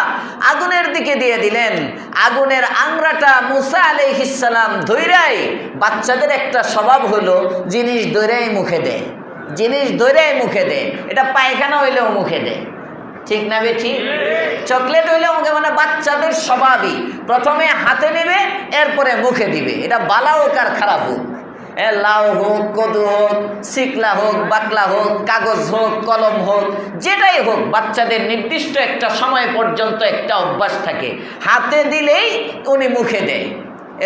আগুনের দিকে দিয়ে দিলেন। আগুনের আংরাটা মূসা আলাইহিস সালাম ধইরাই, বাচ্চাদের একটা স্বভাব হলো জিনিস ধইরাই মুখে দেয়, জিনিস ধইরাই মুখে দেয়। এটা পায়খানা হইলেও মুখে দেয়, ঠিক না বে ঠিক? চকলেট হইলেও মুখে, মানে বাচ্চাদের স্বভাবই প্রথমে হাতে নেবে এরপরে মুখে দিবে। এটা বালা হোক আর খারাপ হোক, লাউ হোক, কদু হোক, শিকলা হোক, বাকলা হোক, কাগজ হোক, কলম হোক, যেটাই হোক, বাচ্চাদের নির্দিষ্ট একটা সময় পর্যন্ত একটা অভ্যাস থাকে, হাতে দিলেই উনি মুখে দেয়,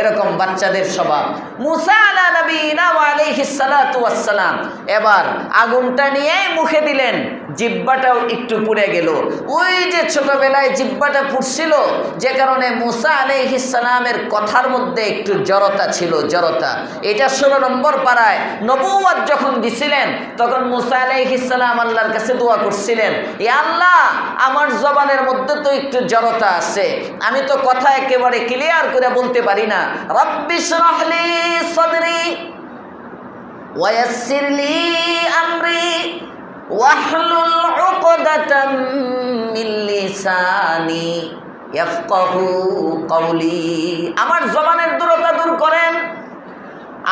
এরকম বাচ্চাদের স্বভাব। মূসা আলা নবীনা ওয়া আলাইহিস সালাতু ওয়াস সালাম এবার আগুনটা নিয়ে মুখে দিলেন, জিহ্বাটাও একটু পুড়ে গেল। ওই যে ছোটবেলায় জিহ্বাটা পুড়ছিল, যে কারণে মূসা আলাইহিস সালামের কথার মধ্যে একটু জড়তা ছিল, জড়তা। এটা 16 নম্বর পারায় নবুয়ত যখন দিছিলেন, তখন মূসা আলাইহিস সালাম আল্লাহর কাছে দোয়া করছিলেন, ইয়া আল্লাহ, আমার জবানের মধ্যে তো একটু জড়তা আছে, আমি তো কথা একেবারে ক্লিয়ার করে বলতে পারি না। রব্বি শরহ লি সাদরি ওয়া ইয়াসসির লি আমরি ওয়াহলুল উকদাতাম মিন লিসানি ইয়াফকাহু কওলি। আমার জবানের জড়তা দূর করেন,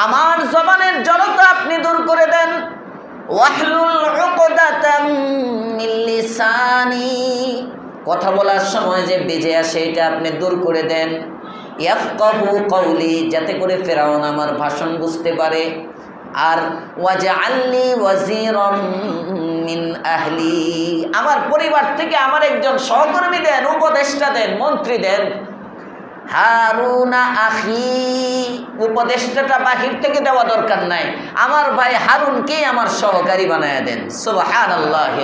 আমার জবানের জড়তা আপনি দূর করে দেন। ওয়াহলুল উকদাতাম মিন লিসানি, কথা বলার সময় যে বেজে আসে এটা আপনি দূর করে দেন। ইয়াফকাহু কওলি, যাতে করে ফেরাউন আমার ভাষণ বুঝতে পারে। আর ওয়াজআলনি ওয়াজিরাম মিন আহলি, আমার পরিবার থেকে আমার একজন সহকর্মী দেন, উপদেষ্টা দেন, মন্ত্রী দেন। হারুনা আখি, উপদেষ্টাটা বাহির থেকে দেওয়া দরকার নাই, আমার ভাই হারুনকেই আমার সহকারী বানায়া দেন। সুবহানাল্লাহ।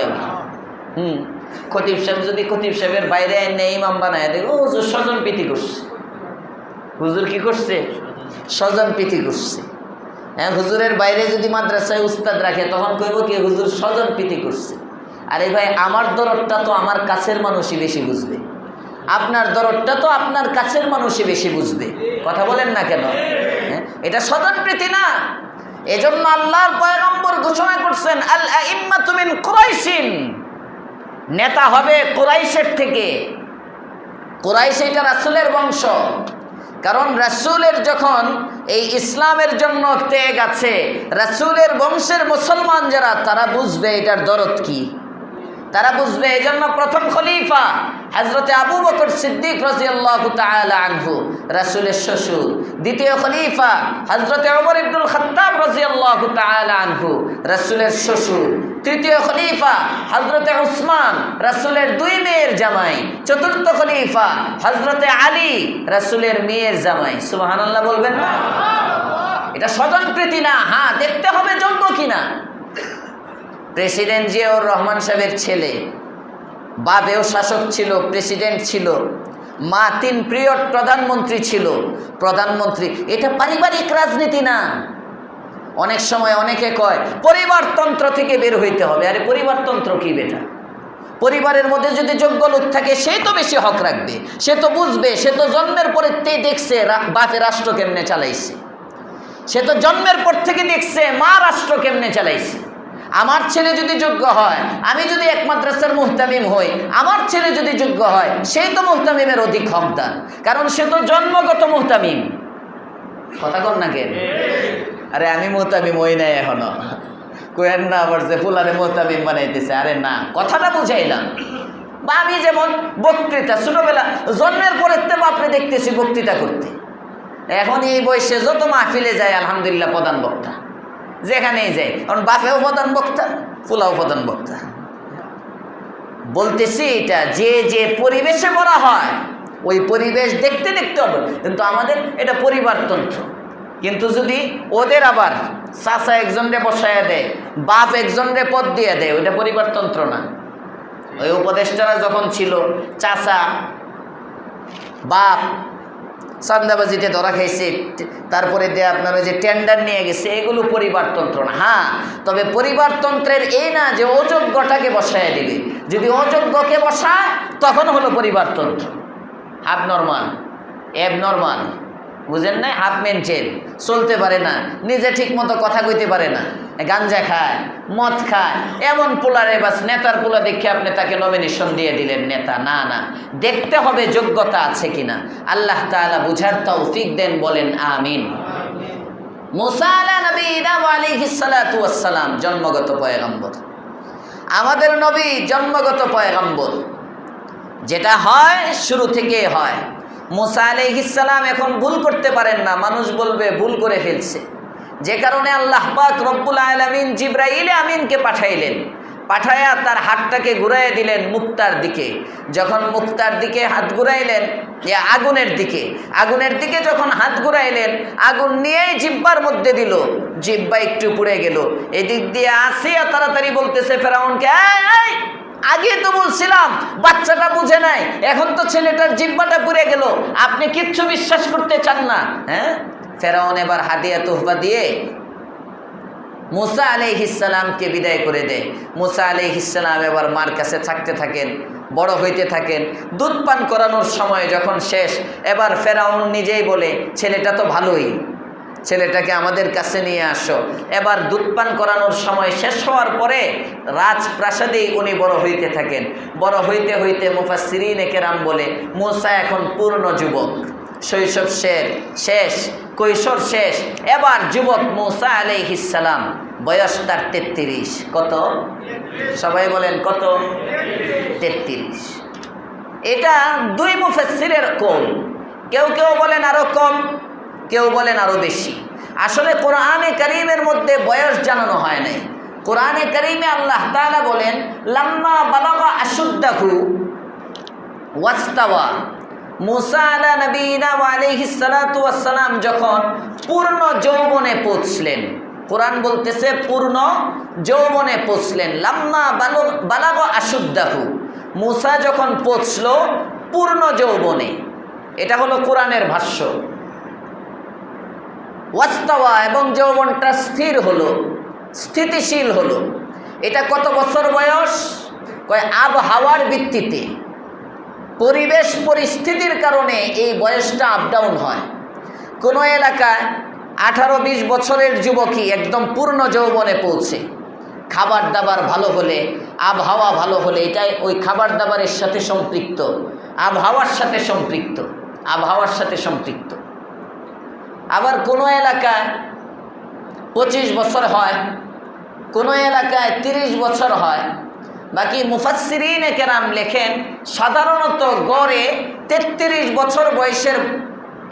খতিব সাহেব যদি খতিব সাহেবের বাইরে এনে ইমাম বানায়া দেয়, ও হুজুর স্বজন প্রীতি করছে। হুজুর কি করছে? স্বজন প্রীতি করছে। হ্যাঁ, হুজুরের বাইরে যদি মাদ্রাসায় উস্তাদ রাখে, তখন কইব কি হুজুর স্বজন প্রীতি করছে। আরে ভাই, আমার দরদটা তো আমার কাছের মানুষই বেশি বুঝবে, আপনার দরদটা তো আপনার কাছের মানুষই বেশি বুঝবে। কথা বলেন না কেন? হ্যাঁ, এটা স্বজন প্রীতি না। এজন্য আল্লাহর পয়গম্বর ঘোষণা করছেন, আল আইম্মাতু মিন কুরাইশিন, নেতা হবে কুরাইশের থেকে। কুরাইশ এটা রাসূলের বংশ, কারণ রাসূলের যখন এই ইসলামের জন্য ত্যাগ আছে, রাসূলের বংশের মুসলমান যারা, তারা বুঝবে এটার দরদ কি, তারা বুঝবে। এই জন্য প্রথম খলিফা হযরতে আবু বকর সিদ্দিক রাদিয়াল্লাহু তাআলা আনহু, রাসূলের শ্বশুর। দ্বিতীয় খলিফা হযরতে ওমর ইবনুল খাত্তাব রাদিয়াল্লাহু তাআলা আনহু, রাসূলের শ্বশুর। তৃতীয় খলিফা হযরতে উসমান, রাসূলের 2 মেয়ের জামাই। চতুর্থ খলিফা হযরতে আলী, রাসূলের মেয়ের জামাই। সুবহানাল্লাহ বলবেন না? এটা স্বজনপ্রীতি না। হ্যাঁ, দেখতে হবে যোগ্য কিনা। প্রেসিডেন্ট জিয়াউর রহমান সাহেবের ছেলে, বাপেও শাসক ছিল, প্রেসিডেন্ট ছিল, মা 3 পিরিয়ড প্রধানমন্ত্রী ছিল। প্রধানমন্ত্রী, এটা পারিবারিক রাজনীতি না। অনেক সময় অনেকে কয় পরিবারতন্ত্র থেকে বের হইতে হবে। আরে পরিবারতন্ত্র কি বেটা? পরিবারের মধ্যে যদি যোগ্য লোক থাকে, সে তো বেশি হক রাখবে, সে তো বুঝবে, সে তো জন্মের পরে দেখছে বাপে রাষ্ট্র কেমনে চালাইছে, সে তো জন্মের পর থেকে দেখছে মা রাষ্ট্র কেমনে চালাইছে। আমার ছেলে যদি যোগ্য হয়, আমি যদি এক মাদ্রাসার মুহতামিম হই, আমার ছেলে যদি যোগ্য হয়, সেই তো মুহতামিমের অধিক হকদার, কারণ সে তো জন্মগত মুহতামিম। কথা কন না কেন? আরে আমি মুহতামিম হই নাই এখনো, কোয়েন না আবার যে ফুলারে মুহতামিম বানাইতেছে। আরে না, কথাটা বুঝাইলাম। বা আমি যেমন বক্তৃতা, ছোটবেলা জন্মের পরের থেকে বাপরে দেখতেছি বক্তৃতা করতে, এখন এই বয়সে যত মাহফিলে যায় আলহামদুলিল্লাহ প্রধান বক্তা, যেখানেই যায়। কারণ বাপেও প্রধান বক্তা, ফুলাও প্রধান বক্তা। বলতেছি এটা যে যে পরিবেশে বলা হয়, ওই পরিবেশ দেখতে দেখতে হবে। কিন্তু আমাদের এটা পরিবারতন্ত্র। কিন্তু যদি ওদের আবার চাচা একজনরে বসায়া দেয়, বাপ একজনরে পদ দিয়ে দেয়, ওইটা পরিবারতন্ত্র না। ওই উপদেষ্টারা যখন ছিল, চাচা বাপ চান্দাবাজিতে ধরা খাইছে, তারপরে দিয়ে আপনার ওই যে টেন্ডার নিয়ে গেছে, এগুলো পরিবারতন্ত্র না। হ্যাঁ, তবে পরিবারতন্ত্রের এই না যে অযোগ্যটাকে বসায় দিবে, যদি অযোগ্যকে বসায় তখন হলো পরিবারতন্ত্র। হাফ নর্মাল, অ্যাব নর্মাল, বুঝেন নাই? হাফ মেনটেন, চলতে পারে না, নিজে ঠিক মতো কথা কইতে পারে না, গাঞ্জা খায়, মদ খায়, এমন পোলারে বাস নেতার পোলা দেখে আপনি তাকে নমিনেশন দিয়ে দিলেন নেতা। না না, দেখতে হবে যোগ্যতা আছে কিনা। আল্লাহ তাআলা বুঝার তৌফিক দেন, বলেন আমিন। মুসা আলাইহিস সালাতু ওয়াস সালাম জন্মগত পয়গম্বর, আমাদের নবী জন্মগত পয়গম্বর। যেটা হয় শুরু থেকে হয়। মুসা আলাইহিস সালাম এখন ভুল করতে পারেন না, মানুষ বলবে ভুল করে ফেলছে, যে কারণে আল্লাহ পাক রব্বুল আলামিন জিবরাইল আমিনকে পাঠাইলেন। পাঠায়া তার হাতটাকে ঘুরাইয়া দিলেন মুক্তার দিকে। যখন মুক্তার দিকে হাত ঘুরাইলেন, আগুনের দিকে যখন হাত ঘুরাইলেন, আগুন নিয়েই জিব্বার মধ্যে দিল, জিব্বা একটু পুড়ে গেল। এদিক দিয়ে আসিয়া তাড়াতাড়ি বলতেছে ফেরাউনকে, এই আগে তো বলছিলাম বাচ্চাটা বুঝে নাই, এখন তো ছেলেটার জিব্বাটা পুড়ে গেল, আপনি কিচ্ছু বিশ্বাস করতে চান না। হ্যাঁ, ফেরাউন এবার হাদিয়া তোহফা দিয়ে মুসা আলাইহিস সালামকে বিদায় করে দেয়। মুসা আলাইহিস সালাম এবার মার কাছে থাকতে থাকেন, বড় হইতে থাকেন। দুধ পান করানোর সময় যখন শেষ, এবার ফেরাউন নিজেই বলে, ছেলেটা তো ভালোই, ছেলেটাকে আমাদের কাছে নিয়ে আসো। এবার দুধ পান করানোর সময় শেষ হওয়ার পরে রাজপ্রাসাদেই উনি বড় হইতে থাকেন। বড় হইতে হইতে মুফাসসিরিনে কেরাম বলে, মুসা এখন পূর্ণ যুবক, শৈশব শেষ, কৈশোর শেষ, এবার যুবক মুসা আলাইহিস সালাম, বয়স তার 33। কত? সবাই বলেন কত? 33। এটা দুই মুফাসসিরের কওল, কেউ কেউ বলেন আরো কম, কেউ বলেন আরো বেশি। আসলে কোরআনে কারীমের মধ্যে বয়স জানানো হয় নাই। কোরআনে কারীমে আল্লাহ তাআলা বলেন, লাম্মা বালাগা আশুদ্দাহু ওয়াস্তাওয়া। মুসা আলা নবীনা ওয়া আলাইহিস সালাতু ওয়াস সালাম যখন পূর্ণ যৌবনে পৌঁছলেন, কোরআন বলতেছে পূর্ণ যৌবনে পৌঁছলেন। লাম্মা বালাগা আশুদ্দাহু, মুসা যখন পৌঁছল পূর্ণ যৌবনে, এটা হলো কোরআনের ভাষ্য। ওয়াস্তাওয়া, এবং যৌবনটা স্থির হলো, স্থিতিশীল হলো। এটা কত বছর বয়স? কয় আবহাওয়ার ভিত্তিতে, পরিবেশ পরিস্থিতির কারণে এই বয়সটা আপ ডাউন হয়। কোনো এলাকায় 18-20 বছরের যুবকই একদম পূর্ণ যৌবনে পৌঁছে, খাবার দাবার ভালো হলে, আবহাওয়া ভালো হলে, এটাই ওই খাবার দাবারের সাথে সম্পৃক্ত, আবহাওয়ার সাথে সম্পৃক্ত, আবহাওয়ার সাথে সম্পৃক্ত। আবার কোনো এলাকায় 25 বছর হয়, কোনো এলাকায় 30 বছর হয়। বাকি মুফাসসিরিনে কেরাম লেখেন, সাধারণত গড়ে 33 বছর বয়সের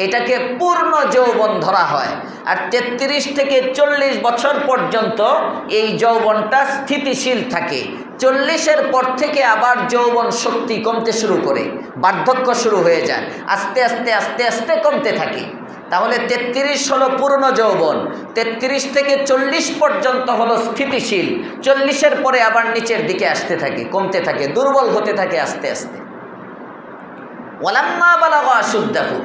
এটাকে পূর্ণ যৌবন ধরা হয়। আর 33 থেকে 40 বছর পর্যন্ত এই যৌবনটা স্থিতিশীল থাকে। 40-এর পর থেকে আবার যৌবন শক্তি কমতে শুরু করে, বার্ধক্য শুরু হয়ে যায়, আস্তে আস্তে আস্তে আস্তে কমতে থাকে। তাহলে 33 হলো পূর্ণ যৌবন, 33 থেকে 40 পর্যন্ত হলো স্থিতিশীল, 40-এর পরে আবার নিচের দিকে আসতে থাকে, কমতে থাকে, দুর্বল হতে থাকে আস্তে আস্তে। ওয়ালাম্মা বালাগা আশুদ্দাহু,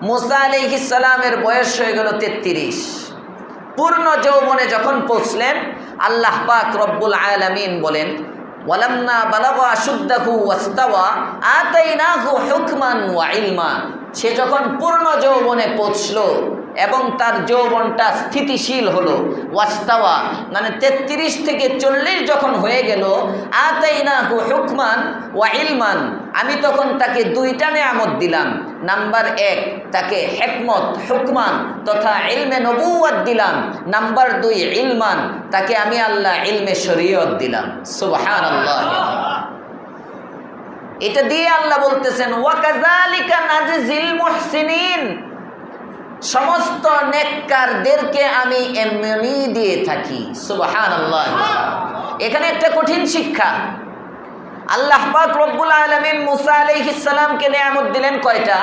মুসা আলাইহিস সালামের বয়স হয়ে গেল 33। পূর্ণ যৌবনে যখন পৌঁছলেন, আল্লাহ পাক রব্বুল আলামিন বলেন, ওয়ালাম্মা বালাগা আশুদ্দাহু ওয়াস্তাওয়া আতাইনাহু হুকমান ওয়া ইলমা। সে যখন পূর্ণ যৌবনে পৌঁছল এবং তার যৌবনটা স্থিতিশীল হলো, ওয়াস্তাওয়া মানে 33 থেকে 40 যখন হয়ে গেল, আতাইনাহু হুকমান ওয়া ইলমান, আমি তখন তাকে দুইটা নেয়ামত দিলাম। নাম্বার 1, তাকে হিকমত, হুকমান তথা ইলমে নবুওয়াত দিলাম। নাম্বার 2, ইলমান, তাকে আমি আল্লাহ ইলমে শরীয়ত দিলাম। সুবহানাল্লাহ। এটা দিয়ে আল্লাহ বলতেছেন, ওয়াকাযালিকা নাজিল মুহসিনিন, সমস্ত নেককারদেরকে আমি এমনি দিয়ে থাকি। সুবহানাল্লাহ। এখানে একটা কঠিন শিক্ষা। আল্লাহ পাক রব্বুল আলামিন মুসা আলাইহিস সালামকে নিয়ামত দিলেন কয়টা?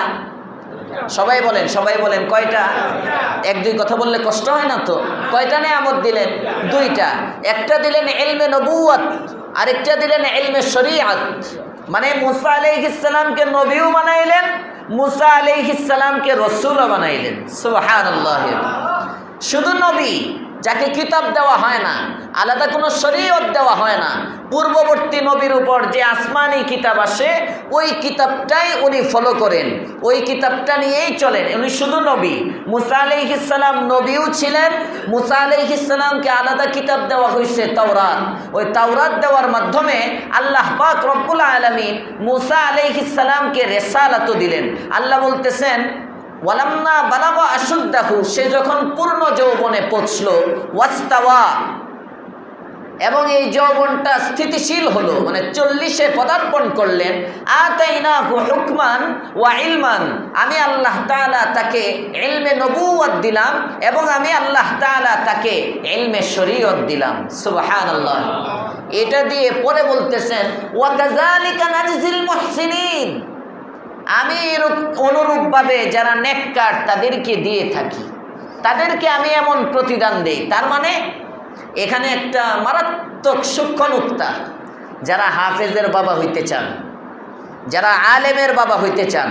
সবাই বলেন কয়টা? এক দুই কথা বললে কষ্ট হয় না তো? কয়টা নেয়ামত দিলেন? দুইটা। একটা দিলেন ইলমে নবুয়ত, আরেকটা দিলেন ইলমে শরীয়ত। মানে মুসা আলাইহিস সালামকে নবীও বানাইলেন, মুসা আলাইহিস সালামকে রাসূলও বানাইলেন। সুবহানাল্লাহ। শুধু নবী যাকে কিতাব দেওয়া হয় না, আলাদা কোনো শরীয়ত দেওয়া হয় না, পূর্ববর্তী নবীর উপর যে আসমানি কিতাব আসে ওই কিতাবটাই উনি ফলো করেন, ওই কিতাবটা নিয়েই চলেন। উনি শুধু নবী। মুসা আলাইহিস সালাম নবীও ছিলেন। মুসা আলাইহিস সালামকে আলাদা কিতাব দেওয়া হয়েছে তাওরাত। ওই তাওরাত দেওয়ার মাধ্যমে আল্লাহ পাক রব্বুল আলামিন মুসা আলাইহিস সালামকে রিসালাত দিলেন। আল্লাহ বলতেছেন ওয়ালাম্মা বালাগা আশুদ্দাহু, সে যখন পূর্ণ যৌবনে পৌঁছল, ওয়াস্তাওয়া, এবং এই যৌবনটা স্থিতিশীল হলো, মানে 40-এ পদার্পণ করলেন, আতাইনাহু হুকমান ওয়া ইলমান, আমি আল্লাহ তাআলা তাকে ইলমে নবুয়ত দিলাম এবং আমি আল্লাহ তাআলা তাকে ইলমে শরীয়ত দিলাম। সুবহানাল্লাহ। এটা দিয়ে পরে বলতেছেন ওয়া কাযালিকা নাজজিল মুহসিনিন, আমি অনুরূপভাবে যারা নেককার তাদেরকে দিয়ে থাকি, তাদেরকে আমি এমন প্রতিদান দেই। তার মানে এখানে একটা মারাত্মক সূক্ষ্ম নুক্তা। যারা হাফেজের বাবা হইতে চান, যারা আলেমের বাবা হইতে চান,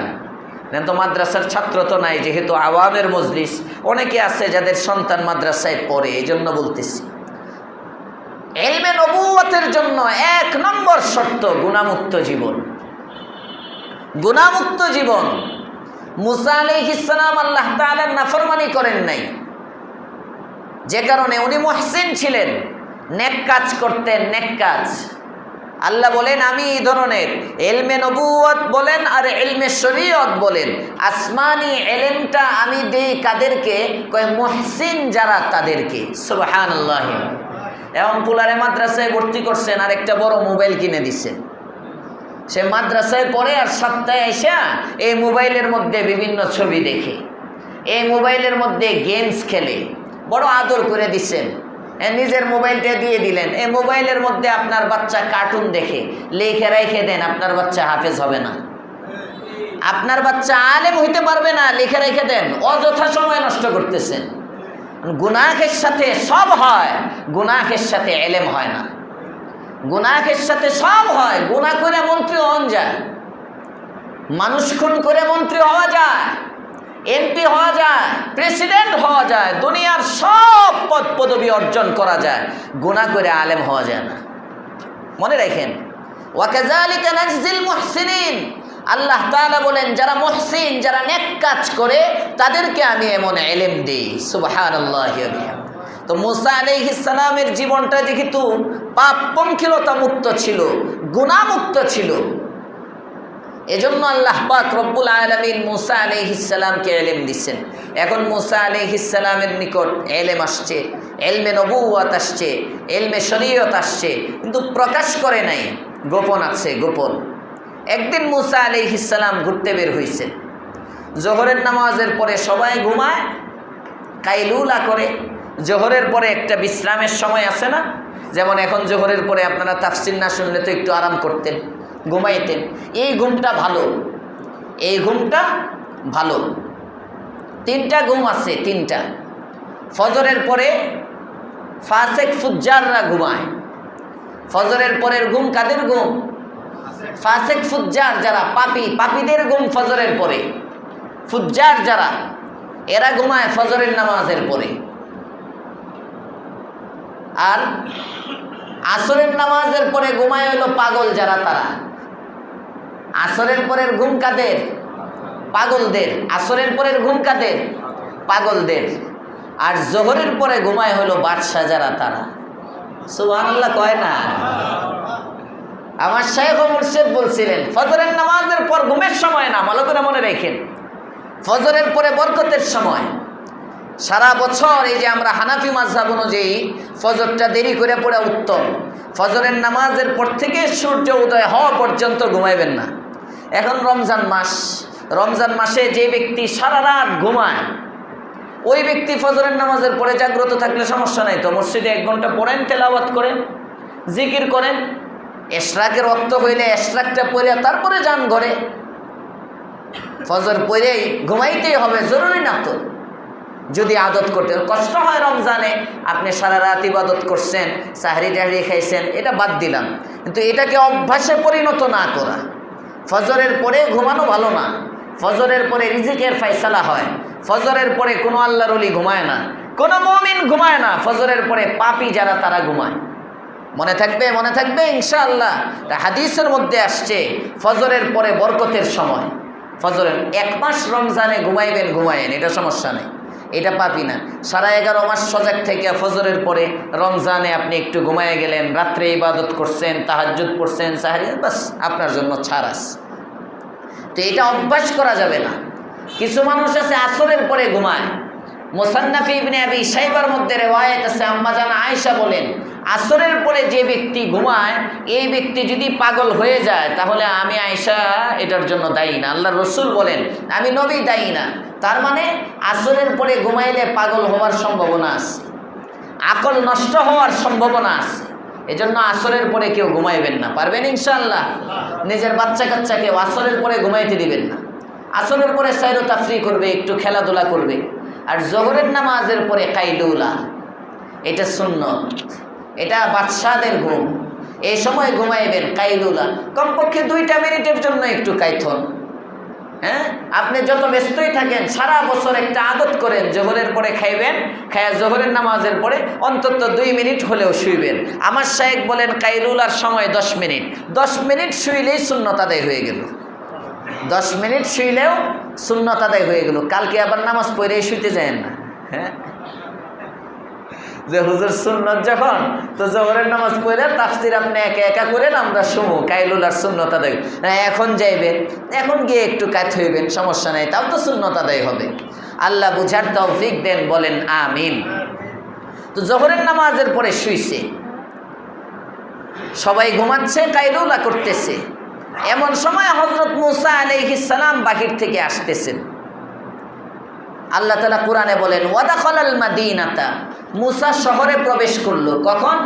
তো মাদ্রাসার ছাত্র তো নাই, যেহেতু আওয়ামের মজলিস, অনেকে আছে যাদের সন্তান মাদ্রাসায় পড়ে, এই জন্য বলতেছি ইলমে নবুয়তের জন্য 1 নম্বর শর্ত গুনাহমুক্ত জীবন। গুনাহমুক্ত জীবন। মুসা আলাইহিস সালাম আল্লাহ তাআলার নাফরমানি করেন নাই, যে কারণে উনি মুহসিন ছিলেন, নেক কাজ করতেন, নেক কাজ। আল্লাহ বলেন আমি এই ধরনের ইলমে নবুয়ত বলেন আর ইলমে শরীয়ত বলেন, আসমানি ইলমটা আমি দেই কাদেরকে? কয় মুহসিন যারা তাদেরকে। সুবহানাল্লাহ। এখন পুলারে মাদ্রাসায় ভর্তি করছেন আর একটা বড় মোবাইল কিনে দিচ্ছেন, সে মাদ্রাসায় পড়ে আর সপ্তাহে এসে এই মোবাইলের মধ্যে বিভিন্ন ছবি দেখে, এই মোবাইলের মধ্যে গেমস খেলে, বড় আদর করে দিচ্ছেন, নিজের মোবাইলটা দিয়ে দিলেন। এই মোবাইলের মধ্যে আপনার বাচ্চা কার্টুন দেখে, লিখে রেখে দেন, আপনার বাচ্চা হাফেজ হবে না, আপনার বাচ্চা আলেম হইতে পারবে না, লিখে রেখে দেন। অযথা সময় নষ্ট করতেছেন। গুনাহের সাথে সব হয়, গুনাহের সাথে ইলম হয় না। গুনাহের সাথে সব হয়। গুনাহ করে মন্ত্রী হওয়া যায়, মানুষ খুন করে মন্ত্রী হওয়া যায়, এমপি হওয়া যায়, প্রেসিডেন্ট হওয়া যায়, দুনিয়ার সব পদ পদবি অর্জন করা যায়, গুনাহ করে আলেম হওয়া যায় না। মনে রাখেন, ওয়া কাযালিকা নাজজিল মুহসিনিন। আল্লাহ তাআলা বলেন যারা মুহসিন, যারা নেক কাজ করে তাদেরকে আমি এমন ইলম দেই। সুবহানাল্লাহি ওয়া বিহামদিহি। তো মুসা আলাইহিস সালামের জীবনটা যেহেতু পাপ পঙ্কিলতা মুক্ত ছিল, গুনাহ মুক্ত ছিল, এজন্য আল্লাহ পাক রব্বুল আলামিন মুসা আলাইহিস সালামকে ইলম দিচ্ছেন। এখন মুসা আলাইহিস সালামের নিকট ইলম আসছে, ইলমে নবুয়ত আসছে, ইলমে শরীয়ত আসছে, কিন্তু প্রকাশ করে নাই, গোপন আছে, গোপন। একদিন মুসা আলাইহিস সালাম ঘুরতে বের হয়েছেন। জোহরের নামাজের পরে সবাই ঘুমায়, কাইলুলা করে। জোহরের পরে একটা বিশ্রামের সময় আছে না? যেমন এখন জোহরের পরে আপনারা তাফসির না শুনলে তো একটু আরাম করতেন, ঘুমাইতেন। এই ঘুমটা ভালো, এই ঘুমটা ভালো। 3টা ঘুম আছে, 3টা। ফজরের পরে ফাসেক ফুজ্জাররা ঘুমায়। ফজরের পরের ঘুম কাদের ঘুম? ফাসেক ফুজ্জার যারা পাপী, পাপীদের ঘুম ফজরের পরে। ফুজ্জার যারা, এরা ঘুমায় ফজরের নামাজের পরে। আর আসরের নামাজের পরে ঘুমায় হইল পাগল যারা, তারা। আসরের পরের ঘুম কাদের? পাগলদের। আসরের পরের ঘুম কাদের? পাগলদের। আর জোহরের পরে ঘুমায় হইল বাদশাহ যারা, তারা। সুবহানাল্লাহ কয় না? আমার শাইখ ও মুর্শিদ বলছিলেন ফজরের নামাজের পর ঘুমের সময় না, ভালো করে মনে রাখেন, ফজরের পরে বরকতের সময়। সারা বছর এই যে আমরা হানাফি মাযহাব অনুযায়ী ফজরটা দেরি করে পড়া উত্তম। ফজরের নামাজের পর থেকে সূর্য উদয় হওয়া পর্যন্ত ঘুমাইবেন না। এখন রমজান মাস, রমজান মাসে যে ব্যক্তি সারা রাত ঘুমায়, ওই ব্যক্তি ফজরের নামাজের পরে জাগ্রত থাকলে সমস্যা নাই তো, মসজিদে 1 ঘন্টা পড়েন, তেলাওয়াত করেন, জিকির করেন। এশরাকের ওয়াক্ত হইলে এশরাকটা পড়ে তারপরে যান ঘরে। ফজর পড়েই ঘুমাইতেই হবে, জরুরি না তো। যদি আদত করতে কষ্ট হয়, রমজানে আপনি সারা রাত ইবাদত করছেন, সাহরি টাহরি খাইছেন, এটা বাদ দিলাম, কিন্তু এটাকে অভ্যাসে পরিণত না করা। ফজরের পরে ঘুমানো ভালো না। ফজরের পরে রিজিকের ফয়সালা হয়। ফজরের পরে কোনো আল্লাহর ওলি ঘুমায় না, কোনো মুমিন ঘুমায় না। ফজরের পরে পাপী যারা তারা ঘুমায়। মনে থাকবে, মনে থাকবে ইনশাআল্লাহ। হাদিসের মধ্যে আসছে ফজরের পরে বরকতের সময়। ফজরের 1 মাস রমজানে ঘুমাইবেন, ঘুমায়েন, এটা সমস্যা নেই, এটা পাপি না। সারা 11 মাস সজাগ থেকে ফজরের পরে রমজানে আপনি একটু ঘুমায় গেলেন, রাত্রে ইবাদত করছেন, তাহাজ্জুদ পড়ছেন, সাহরি, বাস আপনার জন্য ছাড় আছে। তো এটা অভ্যাস করা যাবে না। কিছু মানুষ আছে আসরের পরে ঘুমায়। মুসান্নাফ ইবনে আবি শাইবার মধ্যে রিওয়ায়াত আছে, আম্মা জান আয়েশা বলেন, আসরের পরে যে ব্যক্তি ঘুমায়, এই ব্যক্তি যদি পাগল হয়ে যায় তাহলে আমি আয়েশা এটার জন্য দায়ী না। আল্লাহর রাসূল বলেন, আমি নবী দায়ী না। তার মানে আসরের পরে ঘুমাইলে পাগল হওয়ার সম্ভাবনা আছে, আকল নষ্ট হওয়ার সম্ভাবনা আছে। এজন্য আসরের পরে কেউ ঘুমাইবেন না। পারবেন ইনশাআল্লাহ? নিজের বাচ্চা কাচ্চাকে আসরের পরে ঘুমাইতে দিবেন না। আসরের পরে সাইর ও তাফরি করবে, একটু খেলাধুলা করবে। আর জোহরের নামাজের পরে কাইলুলা, এটা সুন্নত, এটা বাদশাদের ঘুম। এই সময় ঘুমাইবেন কাইলুলা, কমপক্ষে 2টা মিনিটের জন্য একটু কাইথন। হ্যাঁ, আপনি যত ব্যস্তই থাকেন সারা বছর একটা আদত করেন, জোহরের পরে খাইবেন, খায়া জোহরের নামাজের পরে অন্তত 2 মিনিট হলেও শুইবেন। আমার শায়েখ বলেন কাইলুলার সময় 10 মিনিট। 10 মিনিট শুইলেই সুন্নত আদায় হয়ে গেল। 10 মিনিট শুইলেও সুন্নত আদায় হয়ে গেল। কালকে আবার নামাজ পড়ে শুইতে যায় না। হ্যাঁ, যে হুজুর সুন্নত যখন, তো জোহরের নামাজ পড়ে তাফসির আপনি একা একা করেন, আমরা শুমু কাইলুলার সুন্নত আদায়। এখন যাইবেন, এখন গিয়ে একটু কাত হইবেন, সমস্যা নাই, তাও তো সুন্নত আদায় হবে। আল্লাহ বুঝার তৌফিক দেন, বলেন আমিন। তো জোহরের নামাজের পরে শুইছে, সবাই ঘুমাচ্ছে, কাইলুলা করতেছে। এমন সময় হযরত মুসা আলাইহিস সালাম বাহির থেকে আসতেছেন। আল্লাহ তাআলা কোরআনে বলেন, ওয়াদাখালাল মাদিনাতা, মুসা শহরে প্রবেশ করলো। কখন?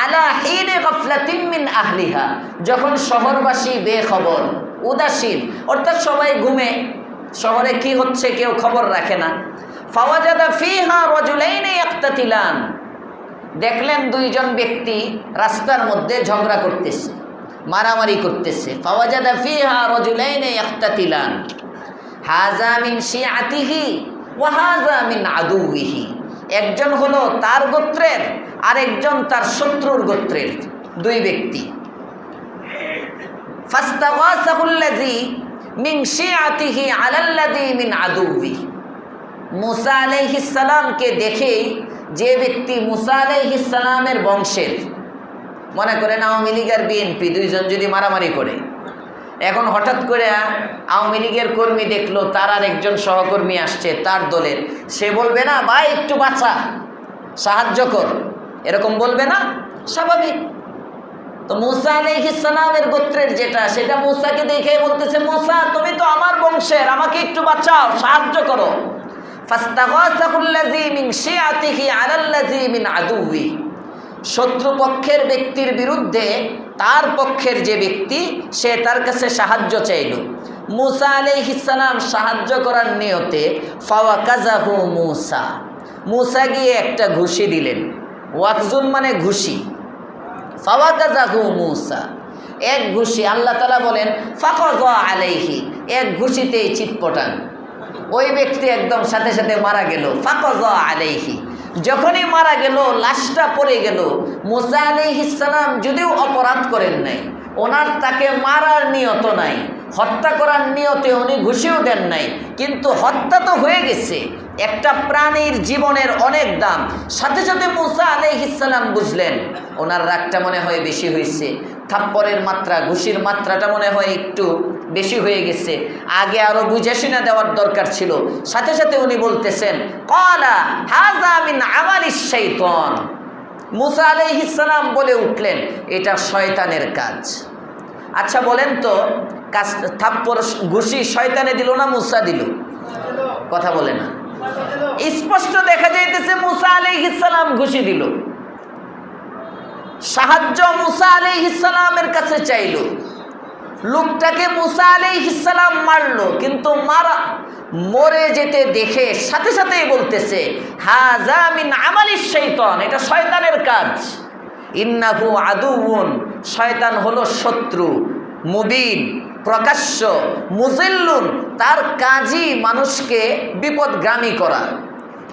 আলা হিনে গাফলাতিন মিন আহলিহা, যখন শহরবাসী বেখবর, উদাসীন, অর্থাৎ সবাই ঘুমে, শহরে কি হচ্ছে কেউ খবর রাখে না। ফাওয়াজাদা ফিহা রাজুলাইনি ইয়াকতাতিলান, দেখলেন 2 জন ব্যক্তি রাস্তার মধ্যে ঝগড়া করতেছে, মারামারি করতেছে। ফাওয়াজাদা ফিহা রাজুলাইনি ইয়াকতাতিলান, হাযা মিন শিআতিহি ওয়া হাযা মিন আদুবিহি, একজন হলো তার গোত্রের, আরেকজন তার শত্রুর গোত্রের, 2 ব্যক্তি। ফাস্তাগাসাহুল্লাযী মিন শিআতিহি আলাল্লাযী মিন আদুবিহি, মুসা আলাইহিস সালামকে দেখে যে ব্যক্তি মুসা আলাইহিস সালামের বংশের, মনে করেন আওয়ামী লীগ আর বিএনপি 2 জন যদি মারামারি করে, এখন হঠাৎ করে আওয়ামী লীগের কর্মী দেখলো তার আর একজন সহকর্মী আসছে তার দলের, সে বলবে না ভাই একটু বাঁচা, সাহায্য কর, এরকম বলবে না? স্বাভাবিক। তো মুসা আলাইহিস সালামের গোত্রের যেটা, সেটা মুসাকে দেখে বলতেছে, মুসা তুমি তো আমার বংশের, আমাকে একটু বাঁচাও, সাহায্য করো। ফাস্তাগাসাহুল্লাযী মিন শিআতিহি আলাল্লাযী মিন আদুবিহি, শত্রুপক্ষের ব্যক্তির বিরুদ্ধে তার পক্ষের যে ব্যক্তি, সে তার কাছে সাহায্য চাইল। মুসা আলাইহিস সালাম সাহায্য করার নিয়তে ফাওয়াকাযাহু মুসা, মুসা গিয়ে একটা ঘুষি দিলেন। ওয়াকজুন মানে ঘুষি, ফাওয়াকাযাহু মুসা, এক ঘুষি। আল্লাহ তাআলা বলেন ফাকাযা আলাইহি, এক ঘুষিতেই চিৎপটাং, ওই ব্যক্তি একদম সাথে সাথে মারা গেল। ফাকাযা আলাইহি, যখনই মারা গেল, লাশটা পড়ে গেল। মুসা আলাইহিস সালাম যদিও অপরাধ করেন নাই, ওনার তাকে মারার নিয়ত নাই, হত্যা করার নিয়তে উনি ঘুষিও দেন নাই, কিন্তু হত্যা তো হয়ে গেছে। একটা প্রাণীর জীবনের অনেক দাম। সাথে সাথে মুসা আলাইহিস সালাম বুঝলেন ওনার রাগটা মনে হয় বেশি হয়েছে, থাপ্পরের মাত্রা, ঘুষির মাত্রাটা মনে হয় একটু বেশি হয়ে গেছে, আগে আরো বুঝে শুনে দেওয়ার দরকার ছিল। সাথে সাথে উনি বলতেছেন ক্বালা হাযা মিন আমালিশ শাইতান, মুসা আলাইহিস সালাম বলে উঠলেন এটা শয়তানের কাজ। আচ্ছা বলেন তো, থাপ্পড় ঘুষি শয়তানে দিল না মুসা দিল? কথা বলে না। স্পষ্ট দেখা যাইতেছে মুসা আলাইহিস সালাম ঘুষি দিল। সাহায্য মুসা আলাইহিস সালামের কাছে চাইল। লোকটাকে মুসা আলাইহিস সালাম মারলো, কিন্তু মরে যেতে দেখে সাথে সাথেই বলতেছে হাযা মিন আমালিশ শাইতান, এটা শয়তানের কাজ। ইন্নাহু আদুউন, শয়তান হলো শত্রু, মুবিন প্রকাশ্য, মুজিল্লুন, তার কাজই মানুষকে বিপদগামী করা।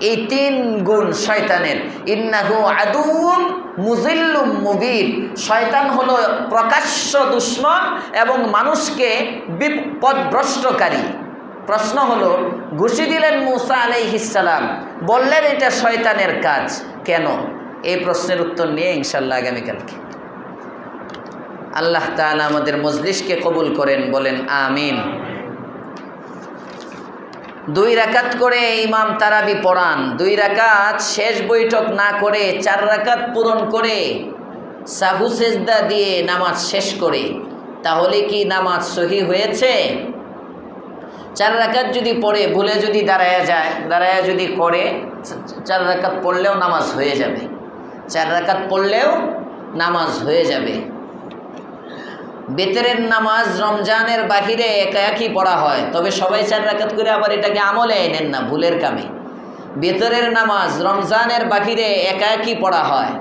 এই 3 গুণ শয়তানের। ইন্নাহু আদুউন মুজিল্লুম মুবিন, শয়তান হলো প্রকাশ্য দুশমন এবং মানুষকে বিপদভ্রষ্টকারী। প্রশ্ন হলো, ঘুষি দিলেন মুসা আলাইহিস সালাম, বললেন এটা শয়তানের কাজ, কেন? এই প্রশ্নের উত্তর নিয়ে ইনশাআল্লাহ আগামীকালকে। আল্লাহ তাআলা আমাদের মজলিসকে কবুল করেন, বলেন আমিন। 2 রাকাত করে ইমাম তারাবি পড়ান, 2 রাকাত শেষ বৈঠক না করে 4 রাকাত পূরণ করে সাহু সেজদা দিয়ে নামাজ শেষ করে, তাহলে কি নামাজ সহি হয়েছে? 4 রাকাত যদি পড়ে ভুলে যদি দাঁড়ায়া যায়, দাঁড়ায়া যদি করে 4 রাকাত পড়লেও নামাজ হয়ে যাবে, 4 রাকাত পড়লেও নামাজ হয়ে যাবে। বেতরের নামাজ রমজানের বাহিরে একা একই পড়া হয়, তবে সবাই 4 রাকাত করে আবার এটাকে আমলে এনেন না, ভুলের কামে। বেতরের নামাজ রমজানের বাহিরে একা একই পড়া হয়।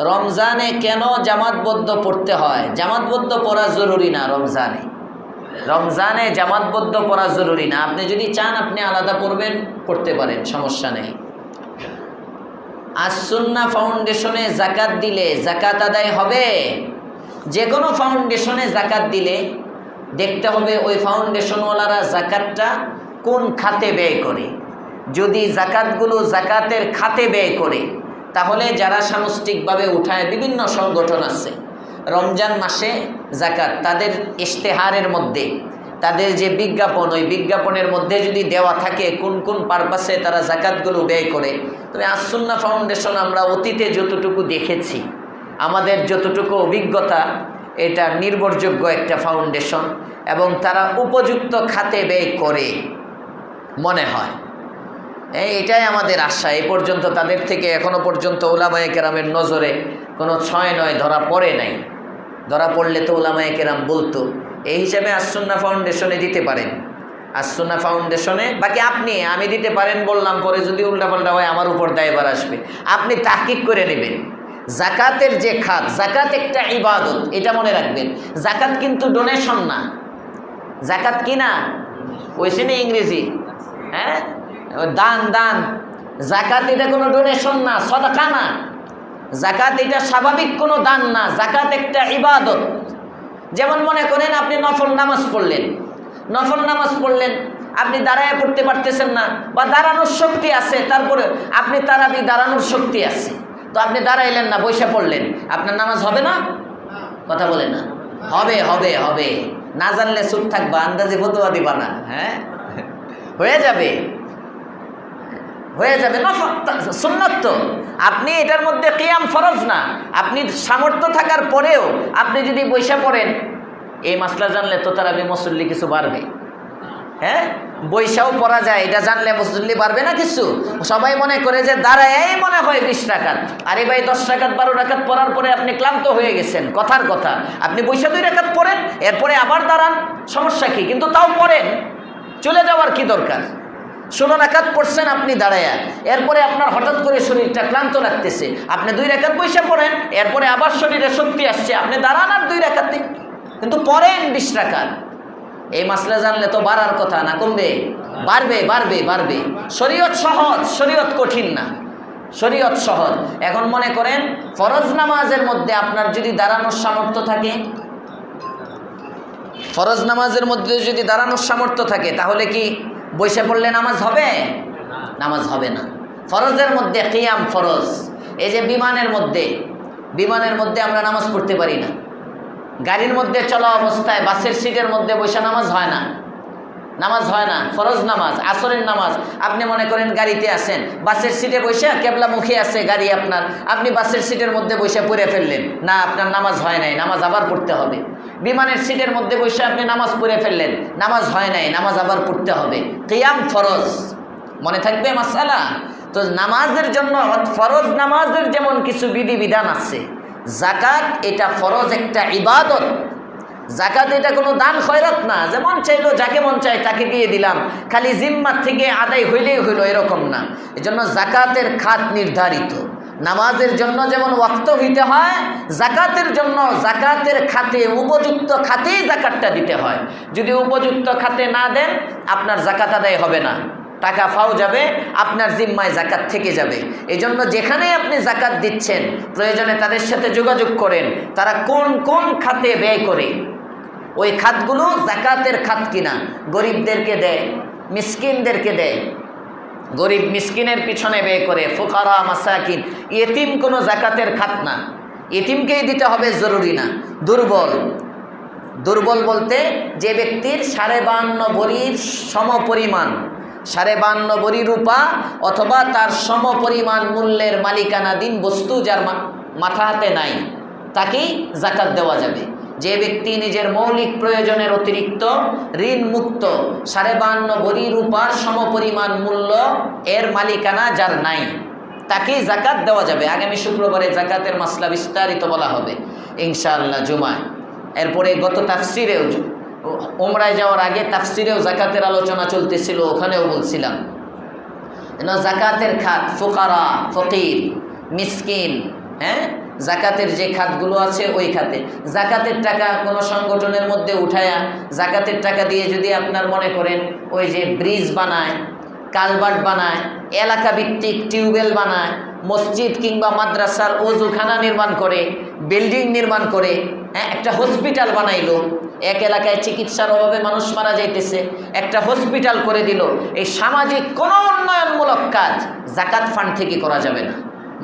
রমজানে কেন জামাতবদ্ধ পড়তে হয়? জামাতবদ্ধ পড়া জরুরি না রমজানে, রমজানে জামাতবদ্ধ পড়া জরুরি না। আপনি যদি চান আপনি আলাদা পড়বেন, পড়তে পারেন, সমস্যা নেই। আস-সুন্নাহ ফাউন্ডেশনে যাকাত দিলে যাকাত আদায় হবে? যে কোনো ফাউন্ডেশনে যাকাত দিলে দেখতে হবে ওই ফাউন্ডেশনওয়ালারা যাকাতটা কোন খাতে ব্যয় করে। যদি যাকাতগুলো যাকাতের খাতে ব্যয় করে, তাহলে যারা সামষ্টিকভাবে উঠায়, বিভিন্ন সংগঠন আছে, রমজান মাসে যাকাত তাদের ইশতেহারের মধ্যে, তাদের যে বিজ্ঞাপন, ওই বিজ্ঞাপনের মধ্যে যদি দেওয়া থাকে কোন কোন পারপাসে তারা যাকাতগুলো ব্যয় করে। তবে আস-সুন্নাহ ফাউন্ডেশন আমরা অতীতে যতটুকু দেখেছি, আমাদের যতটুকু অভিজ্ঞতা, এটা নির্ভরযোগ্য একটা ফাউন্ডেশন এবং তারা উপযুক্ত খাতে ব্যয় করে মনে হয়। এটাই আমাদের আশা। এই পর্যন্ত তাদের থেকে এখনো পর্যন্ত উলামায়ে কেরামের নজরে কোনো 6-9 ধরা পড়ে নাই। ধরা পড়লে তো উলামায়ে কেরাম বলতো। এই হিসাবে আস-সুন্নাহ ফাউন্ডেশনে দিতে পারেন, আস-সুন্নাহ ফাউন্ডেশনে। বাকি আমি দিতে পারেন বললাম, পরে যদি উল্টাপাল্টা হয় আমার উপর দায়ভার আসবে। আপনি তাহকিক করে নেবেন। যাকাতের যে খাত, যাকাত একটা ইবাদত, এটা মনে রাখবেন। যাকাত কিন্তু ডোনেশন না। যাকাত কি না? ওইসে না ইংরেজি, হ্যাঁ, দান দান। যাকাত এটা কোনো ডোনেশন না, সাদাকা না। যাকাত এটা স্বাভাবিক কোনো দান না, যাকাত একটা ইবাদত। যেমন মনে করেন আপনি নফল নামাজ পড়লেন, নফল নামাজ পড়লেন, আপনি দাঁড়ায় পড়তে পারতেছেন না বা দাঁড়ানোর শক্তি আছে, তারপরে আপনি তারাবি দাঁড়ানোর শক্তি আছে, তো আপনি দাঁড়াইলেন না, বসে পড়লেন, আপনার নামাজ হবে না? কথা বলে না? হবে হবে হবে। না জানলে চুপ থাকবা, আন্দাজে ফতোয়া দিবা না। হ্যাঁ, হয়ে যাবে, হয়ে যাবে। সুন্নাত তো। আপনি এটার মধ্যে কিয়াম ফরজ না। আপনি সামর্থ্য থাকার পরেও আপনি যদি বইসা পড়েন, এই মাসলা জানলে তো তারাবি মুসল্লি কিছু বাড়বে। হ্যাঁ, বইসাও পড়া যায়, এটা জানলে মুসল্লি বাড়বে না কিছু। সবাই মনে করে যে দাঁড়ায় মনে হয় 20 রাকাত। আরে ভাই, 10 রাকাত 12 রাকাত পড়ার পরে আপনি ক্লান্ত হয়ে গেছেন, কথার কথা। আপনি বইসা 2 রাকাত পড়েন, এরপরে আবার দাঁড়ান, সমস্যা কি? কিন্তু তাও পড়েন, চলে যাওয়ার কি দরকার? 16 রাকাত পড়ছেন আপনি দাঁড়ায়া, এরপরে আপনার হঠাৎ করে শরীরটা ক্লান্ত লাগতেছে, আপনি 2 রাকাত বইসা পড়েন, এরপরে আবার শরীরে শক্তি আসছে, আপনি দাঁড়ান আর 2 রাকাতে, কিন্তু পড়েন 20 রাকাত। এই মাসলা জানলে তো বাড়ার কথা না, কমবে? বাড়বে বাড়বে বাড়বে। শরীয়ত সহজ, শরীয়ত কঠিন না, শরীয়ত সহজ। এখন মনে করেন ফরজ নামাজের মধ্যে আপনার যদি দাঁড়ানোর সামর্থ্য থাকে, ফরজ নামাজের মধ্যে যদি দাঁড়ানোর সামর্থ্য থাকে, তাহলে কি বসে পড়লে নামাজ হবে? নামাজ হবে না। ফরজের মধ্যে কিয়াম ফরজ। এই যে বিমানের মধ্যে আমরা নামাজ পড়তে পারি না। গাড়ির মধ্যে চলা অবস্থায় বাসের সিটের মধ্যে বসে নামাজ হয় না, নামাজ হয় না। ফরজ নামাজ, আসরের নামাজ, আপনি মনে করেন গাড়িতে আছেন, বাসের সিটে বসে কেবলামুখী আছে গাড়ি আপনার, আপনি বাসের সিটের মধ্যে বসে পড়ে ফেললেন, না, আপনার নামাজ হয় নাই, নামাজ আবার পড়তে হবে। বিমানের সিটের মধ্যে বসে আপনি নামাজ পড়ে ফেললেন, নামাজ হয় নাই, নামাজ আবার পড়তে হবে। কিয়াম ফরজ, মনে থাকবে মাসআলা? তো নামাজের জন্য, ফরজ নামাজের যেমন কিছু বিধিবিধান আছে, যাকাত এটা ফরজ একটা ইবাদত। জাকাত এটা কোনো দান খয়রাত না, যেমন চাইলো যাকে মন চায় তাকে দিয়ে দিলাম, খালি জিম্মার থেকে আদায় হইলেই হইল, এরকম না। এজন্য জাকাতের খাত নির্ধারিত। নামাজের জন্য যেমন ওয়াক্ত হইতে হয়, জাকাতের জন্য জাকাতের খাতে উপযুক্ত খাতেই জাকাতটা দিতে হয়। যদি উপযুক্ত খাতে না দেন আপনার জাকাত আদায় হবে না, টাকা ফাও যাবে, আপনার জিম্মায় জাকাত থেকে যাবে। এই জন্য যেখানেই আপনি জাকাত দিচ্ছেন প্রয়োজনে তাদের সাথে যোগাযোগ করেন, তারা কোন কোন খাতে ব্যয় করে, ওই খাতগুলো জাকাতের খাত কিনা। গরিবদেরকে দেয়, মিসকিনদেরকে দেয়, গরিব মিসকিনের পিছনে ব্যয় করে, ফুকারা মাসাকিন, ইয়েতিম কোনো জাকাতের খাত না, ইয়েতিমকেই দিতে হবে জরুরি না। দুর্বল, দুর্বল বলতে যে ব্যক্তির 52.5 ভরির সমপরিমাণ, 52.5 ভরি রূপা অথবা তার সমপরিমাণ মূল্যের মালিকানাধীন বস্তু যার মাথা হাতে নাই, তাকেই জাকাত দেওয়া যাবে। যে ব্যক্তি নিজের মৌলিক প্রয়োজনের অতিরিক্ত ঋণ মুক্ত 52.5 ভরি রূপার সমপরিমাণ মূল্য এর মালিকানা যার নাই, তাকেই জাকাত দেওয়া যাবে। আগামী শুক্রবারে জাকাতের মাসলা বিস্তারিত বলা হবে ইনশাআল্লাহ জুমায়। এরপরে গত তাফসিরেও, উমরায় যাওয়ার আগে তাফসিরেও জাকাতের আলোচনা চলতেছিল, ওখানেও বলছিলাম জাকাতের খাত ফুকারা, ফকির, মিসকিন, জাকাতের যে খাতগুলো আছে ওই খাতে। জাকাতের টাকা কোনো সংগঠনের মধ্যে উঠায়া জাকাতের টাকা দিয়ে যদি আপনার মনে করেন ওই যে ব্রিজ বানায়, কালভার্ট বানায়, এলাকা ভিত্তিক টিউবওয়েল বানায়, মসজিদ কিংবা মাদ্রাসার ওযুখানা নির্মাণ করে, বিল্ডিং নির্মাণ করে, একটা হসপিটাল বানাইলো, এক এলাকায় চিকিৎসার অভাবে মানুষ মারা যাইতেছে, একটা হসপিটাল করে দিল, এই সামাজিক কোনো উন্নয়নমূলক কাজ জাকাত ফান্ড থেকে করা যাবে না।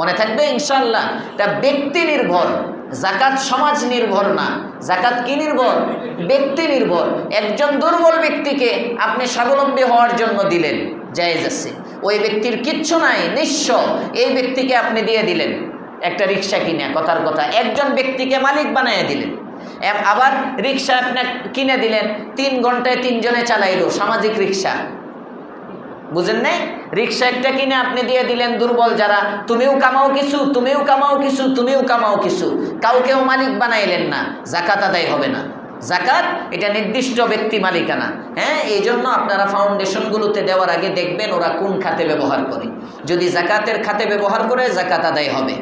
মনে থাকবে ইনশাআল্লাহ, এটা ব্যক্তি নির্ভর, জাকাত সমাজ নির্ভর না। জাকাত কি নির্ভর? ব্যক্তি নির্ভর। একজন দুর্বল ব্যক্তিকে আপনি স্বাবলম্বী হওয়ার জন্য দিলেন, জায়েজ আছে। ওই ব্যক্তির কিচ্ছু নাই, নিঃস্ব, এই ব্যক্তিকে আপনি দিয়ে দিলেন একটা রিক্সা কিনে, কথার কথা একজন ব্যক্তিকে মালিক বানিয়ে দিলেন। আবার রিক্সা আপনি কিনে দিলেন, 3 ঘন্টায় 3 জনে চালাইলো, সামাজিক রিক্সা, বুঝেন নাই? রিক্সা একটা কিনে আপনি দিয়ে দিলেন দুর্বল যারা, তুমিও কামাও কিছু, তুমিও কামাও কিছু, তুমিও কামাও কিছু, কাউকেও মালিক বানাইলেন না, জাকাত আদায় হবে না। জাকাত এটা নির্দিষ্ট ব্যক্তি মালিকানা। এই জন্য আপনারা ফাউন্ডেশনগুলোতে দেওয়ার আগে দেখবেন ওরা কোন খাতে ব্যবহার করে। যদি জাকাতের খাতে ব্যবহার করে জাকাত আদায় হবে।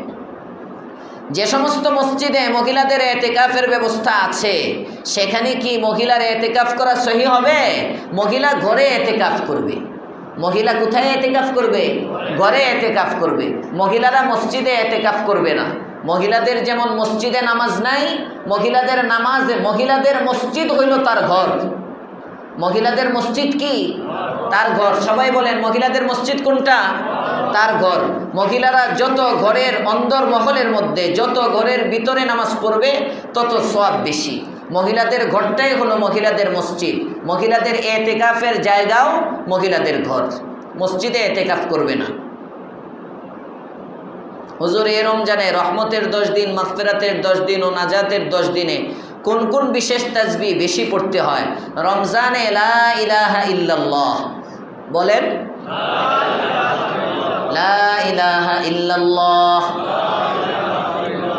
যে সমস্ত মসজিদে মহিলাদের এতেকাফের ব্যবস্থা আছে সেখানে কি মহিলার এতেকাফ করা সহি হবে? মহিলা ঘরে এতেকাফ করবে। মহিলা কোথায় এতেকাফ করবে? ঘরে এতেকাফ করবে। মহিলারা মসজিদে এতেকাফ করবে না। মহিলাদের যেমন মসজিদে নামাজ নাই, মহিলাদের মহিলাদের মসজিদ হইল তার ঘর। মহিলাদের মসজিদ কি? তার ঘর। সবাই বলেন মহিলাদের মসজিদ কোনটা? তার ঘর। মহিলারা যত ঘরের অন্দর মহলের মধ্যে, যত ঘরের ভিতরে নামাজ পড়বে তত সওয়াব বেশি। মহিলাদের ঘরটাই হলো মহিলাদের মসজিদ। মহিলাদের এতেকাফের জায়গাও মহিলাদের ঘর। মসজিদে এতেকাফ করবে না। হুজুর এই রমজানে রহমতের 10 দিন, মাগফিরাতের 10 দিন ও নাজাতের 10 দিনে কোন কোন বিশেষ তাসবিহ বেশি পড়তে হয়? রমজানে লা ইলাহা ইল্লাল্লাহ বলেন, লা ইলাহা ইল্লাল্লাহ,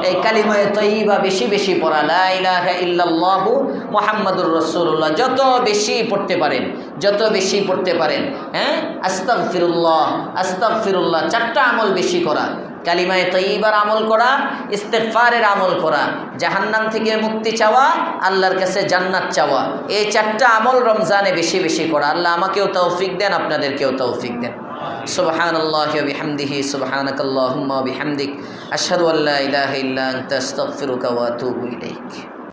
এই কালিমায়ে তয়্যিবা বেশি বেশি পড়া, লা ইলাহা ইল্লাল্লাহু মুহাম্মাদুর রাসূলুল্লাহ, যত বেশি পড়তে পারেন, যত বেশি পড়তে পারেন। আস্তাগফিরুল্লাহ, আস্তাগফিরুল্লাহ, 4টা আমল বেশি করা, কালিমায়ে তয়্যিবার আমল করা, ইস্তেগফারের আমল করা, জাহান্নাম থেকে মুক্তি চাওয়া, আল্লাহর কাছে জান্নাত চাওয়া, এই 4টা আমল রমজানে বেশি বেশি করা। আল্লাহ আমাকেও তৌফিক দেন, আপনাদেরকেও তৌফিক দেন। সুবহানাল্লাহি ওয়া বিহামদিহি, সুবহানাকাল্লাহুম্মা ওয়া বিহামদিক, আশহাদু আল্লা ইলাহা ইল্লা আনতা, আস্তাগফিরুকা ওয়া আতুবু ইলাইক।